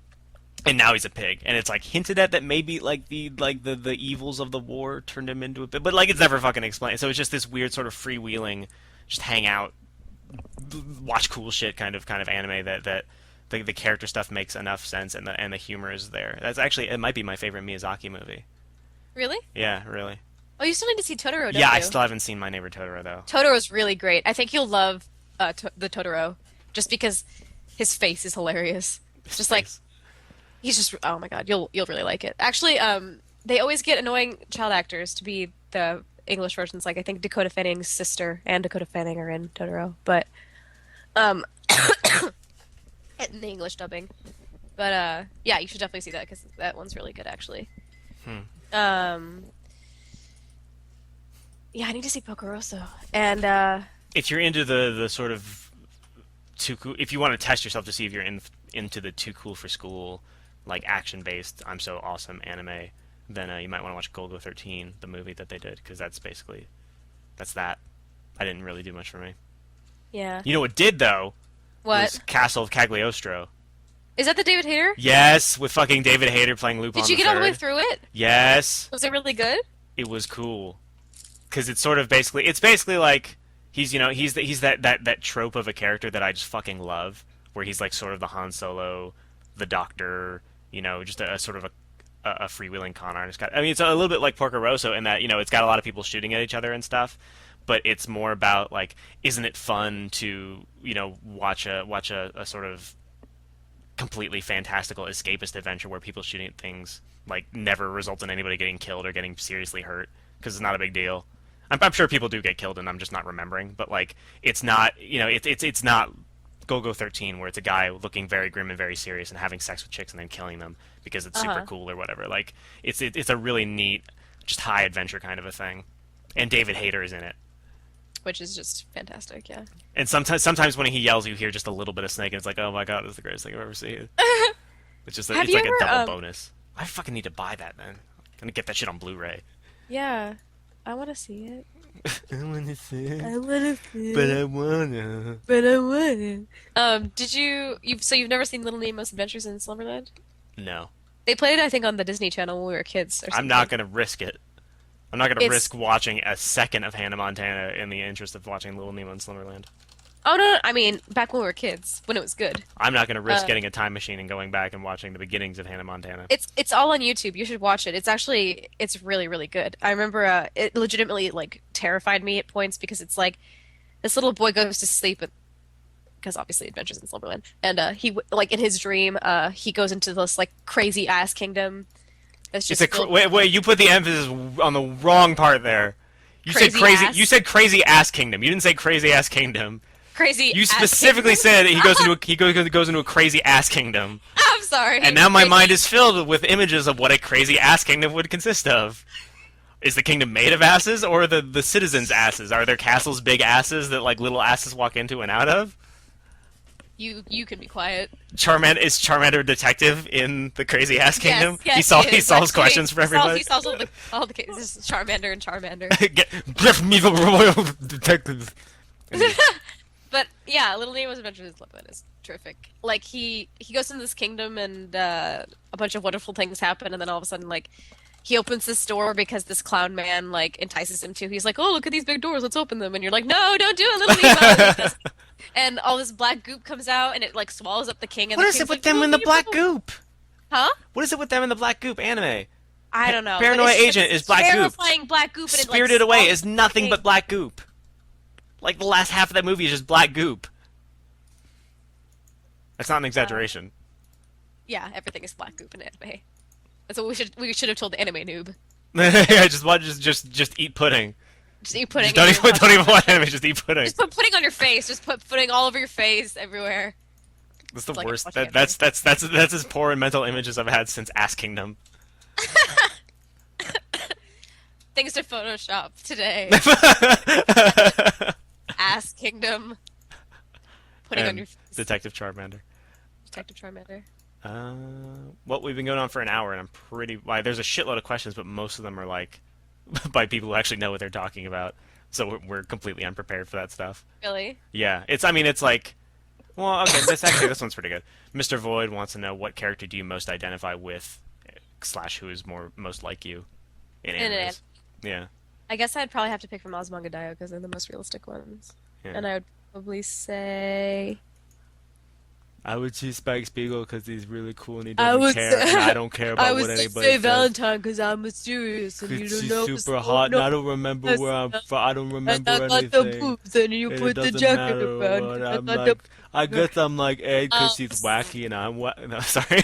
and now he's a pig. And it's like hinted at that maybe like the evils of the war turned him into a pig, but like it's never fucking explained. So it's just this weird sort of freewheeling, just hang out, watch cool shit kind of anime that. The character stuff makes enough sense and the humor is there. That's actually it might be my favorite Miyazaki movie. Really? Yeah, really. Oh, you still need to see Totoro, don't Yeah, I you? still haven't seen My Neighbor Totoro though. Totoro's really great. I think you'll love the Totoro just because his face is hilarious. Just like Space. he's just oh my God, you'll really like it. Actually, they always get annoying child actors to be the English versions. Like I think Dakota Fanning's sister and Dakota Fanning are in Totoro, but um in the English dubbing. But yeah, you should definitely see that because that one's really good actually. Hmm. Um, yeah, I need to see Pocoroso. And If you're into the sort of too cool, if you want to test yourself to see if you're into the too cool for school, like action based, I'm so awesome anime, then you might want to watch Golgo 13, the movie that they did, because that's that. I didn't really do much for me. yeah, You know what did though? Was what Castle of Cagliostro. is that? The David Hayter? Yes, with fucking David Hayter playing Lupin Did you the get all the way Third. through it? Yes, Was it really good? it was cool. Because it's basically like he's that trope of a character that I just fucking love, where he's like sort of the Han Solo, the Doctor, just a sort of a freewheeling con artist. I mean, it's a little bit like Porco Rosso in that it's got a lot of people shooting at each other and stuff, but it's more about like, isn't it fun to watch a sort of completely fantastical escapist adventure where people shooting at things like never result in anybody getting killed or getting seriously hurt because it's not a big deal. I'm sure people do get killed and I'm just not remembering, but like it's not it's not Go 13 where it's a guy looking very grim and very serious and having sex with chicks and then killing them because it's super Uh-huh. cool or whatever. Like it's a really neat, just high adventure kind of a thing, and David Hayter is in it. Which is just fantastic. Yeah. And sometimes when he yells, you hear just a little bit of Snake, and it's like, oh my God, this is the greatest thing I've ever seen. It's just Have it's you like a ever double bonus. I fucking need to buy that, man. I'm gonna get that shit on Blu-ray. Yeah, I want to see it. I wanna see it, I want to see but it, I wanna. but I want it. Did you've never seen Little Nemo's Adventures in Slumberland? No, They played it, I think, on the Disney Channel when we were kids or I'm something. not gonna risk it. I'm not gonna It's risk watching a second of Hannah Montana in the interest of watching Little Nemo and Slumberland. oh no, I mean back when we were kids when it was good. I'm not gonna risk Uh, getting a time machine and going back and watching the beginnings of Hannah Montana. It's all on YouTube. You should watch it. It's really really good. I remember it legitimately like terrified me at points because it's like this little boy goes to sleep because obviously Adventures in Slumberland. And like in his dream, he goes into this like crazy ass kingdom that's You just said filled wait. You put the emphasis on the wrong part there. You said Crazy crazy. ass. You said crazy ass kingdom. You didn't say crazy ass kingdom. crazy. You ass specifically kingdom. said he goes into a crazy ass kingdom. I'm sorry. And now my Crazy- mind is filled with images of what a crazy ass kingdom would consist of. Is the kingdom made of asses, or the citizens' asses? Are their castles big asses that like little asses walk into and out of? You can be quiet. Is Charmander a detective in the crazy ass kingdom? Yes, he is, solves actually. questions for He solves- everybody. He solves all the cases. Charmander and Charmander. Give me the royal detective. But yeah, Little Nemo's Adventures in Slumberland is terrific. Like he goes into this kingdom and a bunch of wonderful things happen, and then all of a sudden like he opens this door because this clown man like entices him to. He's like, "Oh, look at these big doors, let's open them." And you're like, "No, don't do it, Little Nemo." And all this black goop comes out and it like swallows up the king. And What the is it king's with like, them "No, in the you black don't." goop? Huh? What is it with them in the black goop anime? I don't know. but Paranoia it's just Agent is black goop. terrifying black goop. And it, like, Spirited Away swallows is nothing the but king. black goop. Like the last half of that movie is just black goop. That's not an exaggeration. Yeah, everything is black goop in anime. That's what we should have told the anime noob. Yeah, just eat pudding. Just eat pudding. Don't in your even don't even hot watch chocolate. anime. Just eat pudding. Just put pudding on your face. Just put pudding all over your face, everywhere. That's the like worst. watching That's as poor in mental images I've had since Ass Kingdom. Things to Photoshop today. Ass Kingdom. Pudding on And your face. Detective Charmander. Detective Charmander. Well, we've been going on for an hour, and I'm pretty. Why? There's a shitload of questions, but most of them are like by people who actually know what they're talking about. So we're completely unprepared for that stuff. Really? Yeah, it's. I mean, it's like. Well, okay. This one's pretty good. Mr. Void wants to know what character do you most identify with, / who is most like you in In an animes. Yeah. I guess I'd probably have to pick from Ozymandias because they're the most realistic ones. Yeah. And I would probably say... I would choose Spike Spiegel because he's really cool and he I doesn't would care, say- and I don't care about I what would anybody say says. Valentine because I'm mysterious and you Cause don't she's know. super hot, and I don't remember where I'm from. I don't remember and I got the anything. boobs and you And put it the doesn't jacket matter around. what 'cause I I'm got like. I guess I'm like Ed because he's wacky and I'm no, sorry.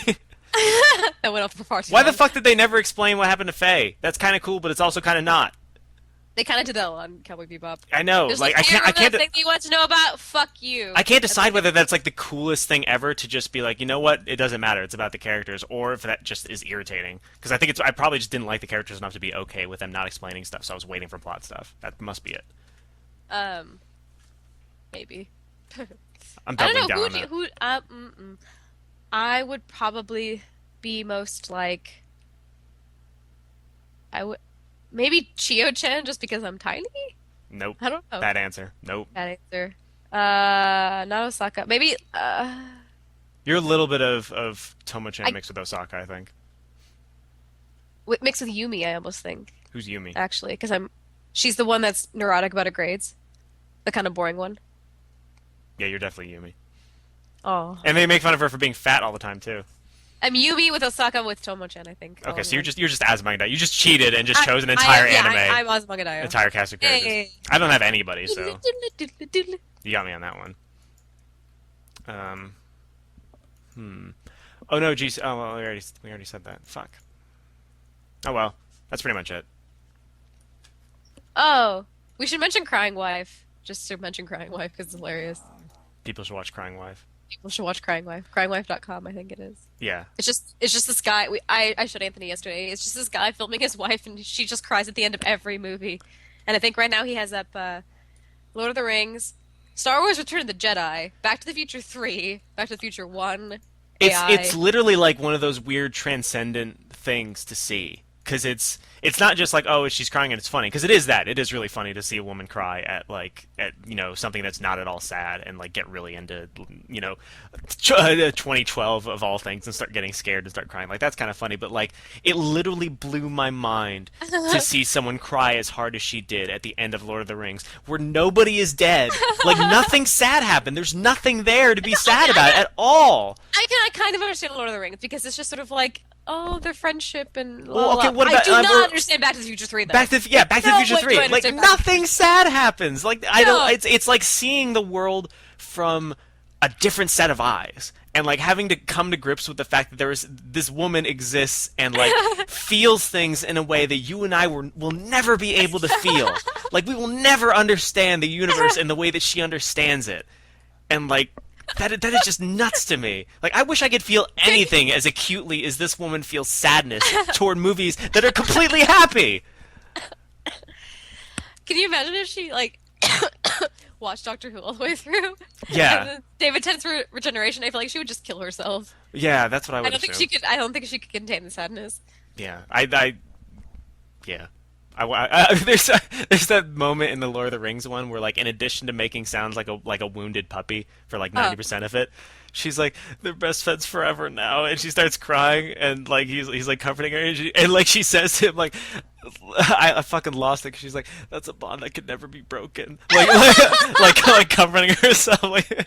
That went off for far too Why the long. fuck did they never explain what happened to Faye? That's kind of cool, but it's also kind of not. They kind of did that on Cowboy Bebop. I know, There's like I can't thing you want to know about? Fuck you. I can't decide whether that's like the coolest thing ever to just be like, you know what, it doesn't matter, it's about the characters, or if that just is irritating. Because I probably just didn't like the characters enough to be okay with them not explaining stuff, so I was waiting for plot stuff. That must be it. Maybe. I'm I doubling don't know down on that. I would probably be most like. I would maybe Chio-chan just because I'm tiny. Nope. I don't know. Bad answer. Nope. Bad answer. Not Osaka. Maybe. You're a little bit of Tomo-chan I- mixed with Osaka, I think. Mixed with Yumi, I almost think Who's Yumi? actually, because she's the one that's neurotic about her grades, the kind of boring one. Yeah, you're definitely Yumi. Oh, And they make fun of her for being fat all the time too. I'm Yumi with Osaka with Tomo-chan, I think. Okay, all so in you're just Azumanga. You just cheated and just one. chose an entire yeah, anime, I'm Ozymandias. entire cast of characters. Hey. I don't have anybody, so you got me on that one. Oh no, geez. Oh well, we already said that. Fuck. Oh well, that's pretty much it. Oh, we should mention Crying Wife. Just to mention Crying Wife because it's hilarious. People should watch Crying Wife. People should watch Crying Wife. CryingWife.com, I think it is. Yeah. It's just this guy. I showed Anthony yesterday. It's just this guy filming his wife, and she just cries at the end of every movie. And I think right now he has up Lord of the Rings, Star Wars: Return of the Jedi, Back to the Future 3, Back to the Future 1. AI. It's literally like one of those weird transcendent things to see, because it's not just like, oh, she's crying and it's funny, because it is that. It is really funny to see a woman cry at something that's not at all sad and like get really into 2012 of all things and start getting scared and start crying. Like that's kind of funny, but like it literally blew my mind to see someone cry as hard as she did at the end of Lord of the Rings, where nobody is dead. Like nothing sad happened. There's nothing there to be sad about at all. I kind of understand Lord of the Rings because it's just sort of like, oh, their friendship and Well, okay, what I about- do not we're- understand Back to the Future 3 though. Back to the Future way 3. do I Like understand Back to the nothing sad happens. Like I No. don't. It's like seeing the world from a different set of eyes, and like having to come to grips with the fact that this woman exists and like feels things in a way that you and I will never be able to feel. Like we will never understand the universe in the way that she understands it, and like that is just nuts to me. Like I wish I could feel anything as acutely as this woman feels sadness toward movies that are completely happy. Can you imagine if she like watched Doctor Who all the way through? Yeah. And then David Tennant's regeneration. I feel like she would just kill herself. Yeah, that's what I would I don't think assume. she could. I don't think she could contain the sadness. Yeah, yeah. There's that moment in the Lord of the Rings one where, like, in addition to making sounds like a wounded puppy for like 90% of it, she's like, "They're best friends forever now," and she starts crying, and like he's like comforting her, and like she says to him like, "I fucking lost it." 'Cause she's like, "That's a bond that could never be broken." Like comforting herself. Like,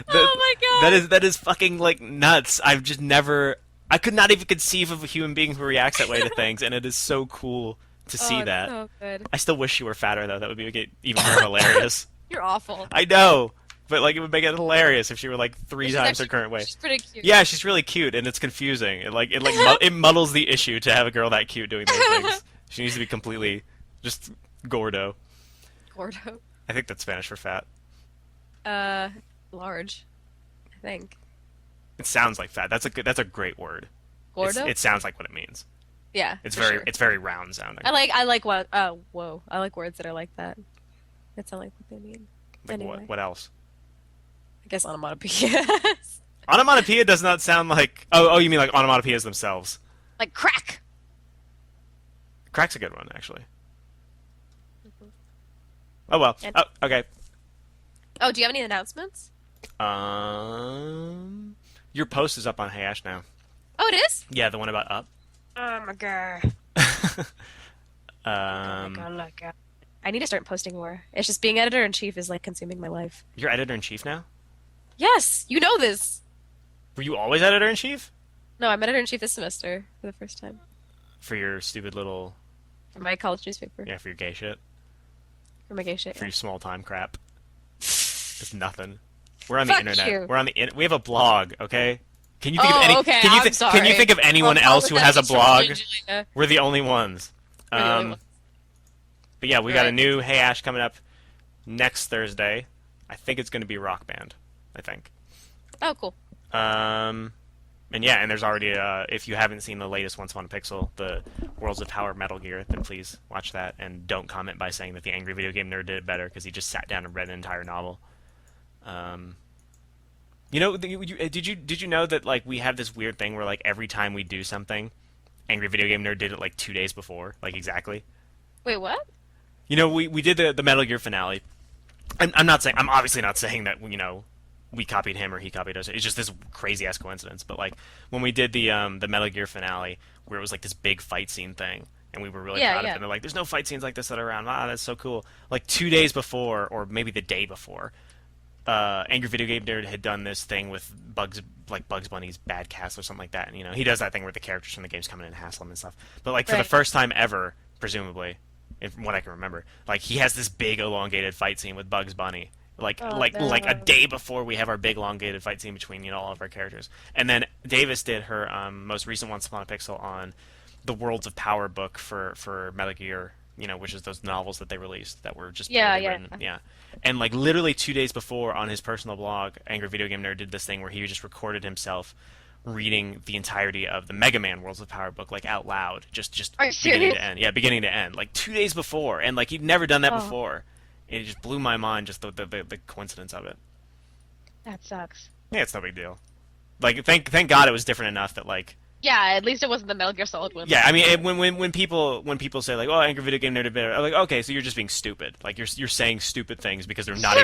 Oh my god. that is fucking like nuts. I've just never. I could not even conceive of a human being who reacts that way to things, and it is so cool to see it's that. so good. I still wish she were fatter though. That would make it even more hilarious. You're awful. I know, but like it would make it hilarious if she were like three She's times her actually- current weight. She's pretty cute. Yeah, she's really cute, and it's confusing. It muddles the issue to have a girl that cute doing those things. She needs to be completely just gordo. Gordo. I think that's Spanish for fat. Large. I think. It sounds like fat. That's a great word. Gordo. It sounds like what it means. Yeah. It's for very sure. it's very round sounding. I like what. Whoa. I like words that are like that. That sound like what they mean. Like Anyway. what else? I guess onomatopoeia. Onomatopoeia does not sound like. Oh, you mean like onomatopoeias themselves? Like crack. Crack's a good one, actually. Oh well. And- Oh, okay. Oh, do you have any announcements? Your post is up on Hey Ash now. Oh, it is. Yeah, the one about up. Oh my god. Um, I need to start posting more. It's just being editor in chief is like consuming my life. you're editor in chief now. Yes, you know this. Were you always editor in chief No, I'm editor in chief this semester for the first time for your stupid little for my college newspaper. yeah for your gay shit For my gay shit. for your small time crap? It's nothing. We're on the Fuck internet. you. We're on the we have a blog. Okay. Can you think of any? Okay. Can you I'm sorry. Can you think of anyone Well, else who has a blog? Julia. We're the only ones. We're the only ones. But yeah, we got a Right. new Hey Ash coming up next Thursday. I think it's going to be Rock Band. I think. Oh, cool. And yeah, and there's already if you haven't seen the latest Once Upon a Pixel, the Worlds of Power Metal Gear, then please watch that and don't comment by saying that the Angry Video Game Nerd did it better because he just sat down and read an entire novel. You know, did you know that like we have this weird thing where like every time we do something, Angry Video Game Nerd did it like 2 days before, like exactly. Wait, what? You know, we did the Metal Gear finale. I'm obviously not saying that we copied him or he copied us. It's just this crazy ass coincidence. But like when we did the Metal Gear finale, where it was like this big fight scene thing, and we were really Yeah, proud of yeah. it. And they're like, "There's no fight scenes like this that are around." Ah, that's so cool. Like 2 days before, or maybe the day before, Angry Video Game Nerd had done this thing with Bugs Bunny's Bad Cast or something like that. And he does that thing where the characters from the games come in and hassle him and stuff. But like for the Right. first time ever, presumably, from what I can remember, like he has this big elongated fight scene with Bugs Bunny. Like Oh, like a no. day before we have our big elongated fight scene between all of our characters. And then Davis did her most recent Once Upon a Pixel on the Worlds of Power book for Metal Gear, which is those novels that they released that were just Yeah, poorly yeah. written. Yeah. And like literally 2 days before on his personal blog, Angry Video Game Nerd did this thing where he just recorded himself reading the entirety of the Mega Man Worlds of Power book like out loud, just Are you beginning serious? to end. Yeah, beginning to end, like 2 days before, and like he'd never done that Oh. before. It just blew my mind, just the coincidence of it. That sucks. Yeah, it's no big deal. Like thank God it was different enough that like Yeah, at least it wasn't the Metal Gear Solid one. yeah, I mean when people say like, oh, Angry Video Game Nerd did better, I'm like, okay, so you're just being stupid. Like you're saying stupid things because they're not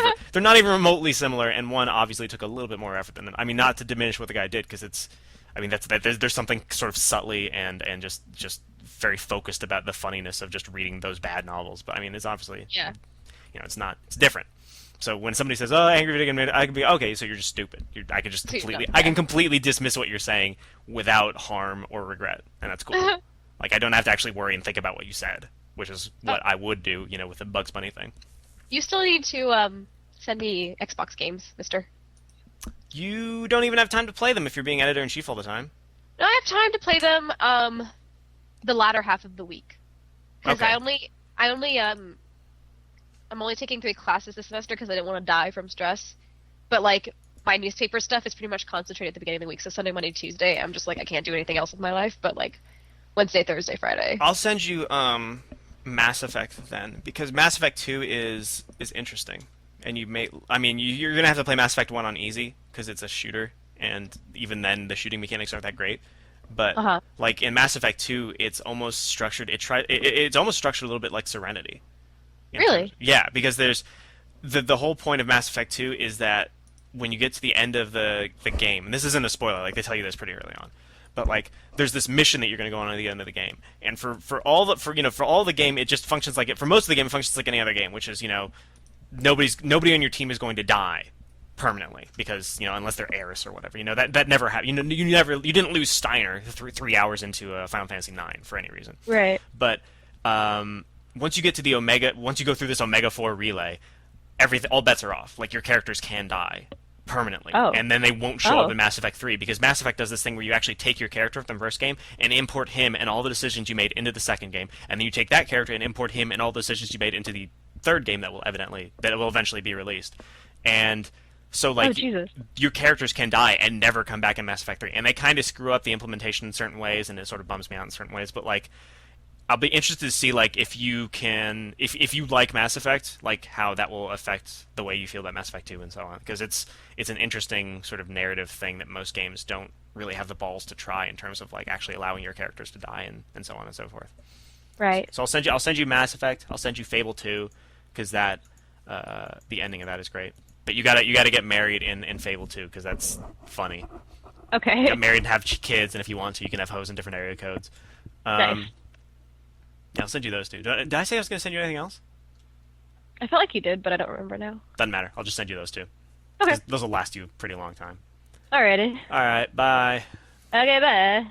even remotely similar, and one obviously took a little bit more effort than I mean, not to diminish what the guy did, because it's, I mean there's something sort of subtly and just very focused about the funniness of just reading those bad novels. But I mean, it's obviously Yeah. it's different. So when somebody says, "Oh, Angry Video Game Nerd," I can be okay. So you're just stupid. I can just So you're completely, not I can bad. completely dismiss what you're saying without harm or regret, and that's cool. Like I don't have to actually worry and think about what you said, which is what I would do, with the Bugs Bunny thing. You still need to send me Xbox games, mister. You don't even have time to play them if you're being editor in chief all the time. No, I have time to play them the latter half of the week. Because Okay. I'm only taking 3 classes this semester because I didn't want to die from stress. But like my newspaper stuff is pretty much concentrated at the beginning of the week. So Sunday, Monday, Tuesday, I'm just like I can't do anything else with my life. But like Wednesday, Thursday, Friday. I'll send you Mass Effect then, because Mass Effect 2 is interesting, and you're gonna have to play Mass Effect 1 on easy because it's a shooter, and even then the shooting mechanics aren't that great. But Uh-huh. like in Mass Effect 2, it's almost structured. It's almost structured a little bit like Serenity. in Really? yeah, because there's the whole point of Mass Effect 2 is that when you get to the end of the game, and this isn't a spoiler, like they tell you this pretty early on, but like there's this mission that you're going to go on at the end of the game, and for all the game, it just functions like it. For most of the game, it functions like any other game, which is nobody on your team is going to die permanently because unless they're Eris or whatever, that never happened. You didn't lose Steiner 3 hours into Final Fantasy 9 for any reason. Right. But once you get to once you go through this Omega 4 relay, all bets are off. Like your characters can die permanently, Oh. and then they won't show Oh. up in Mass Effect 3 because Mass Effect does this thing where you actually take your character from the first game and import him and all the decisions you made into the second game, and then you take that character and import him and all the decisions you made into the third game that will eventually be released. And so Oh, like Jesus. your characters can die and never come back in Mass Effect 3, and they kind of screw up the implementation in certain ways, and it sort of bums me out in certain ways. But like, I'll be interested to see like if you like Mass Effect, like how that will affect the way you feel about Mass Effect 2 and so on, because it's an interesting sort of narrative thing that most games don't really have the balls to try in terms of like actually allowing your characters to die and so on and so forth. Right. So I'll send you Mass Effect. I'll send you Fable 2 because that the ending of that is great. But you gotta get married in Fable 2 because that's funny. Okay. Get married and have kids, and if you want to, you can have hoes in different area codes. Nice. Yeah, I'll send you those two. Did I say I was gonna send you anything else? I felt like you did, but I don't remember now. Doesn't matter. I'll just send you those two. Okay. Those will last you a pretty long time. Alrighty. All right. Bye. Okay, bye.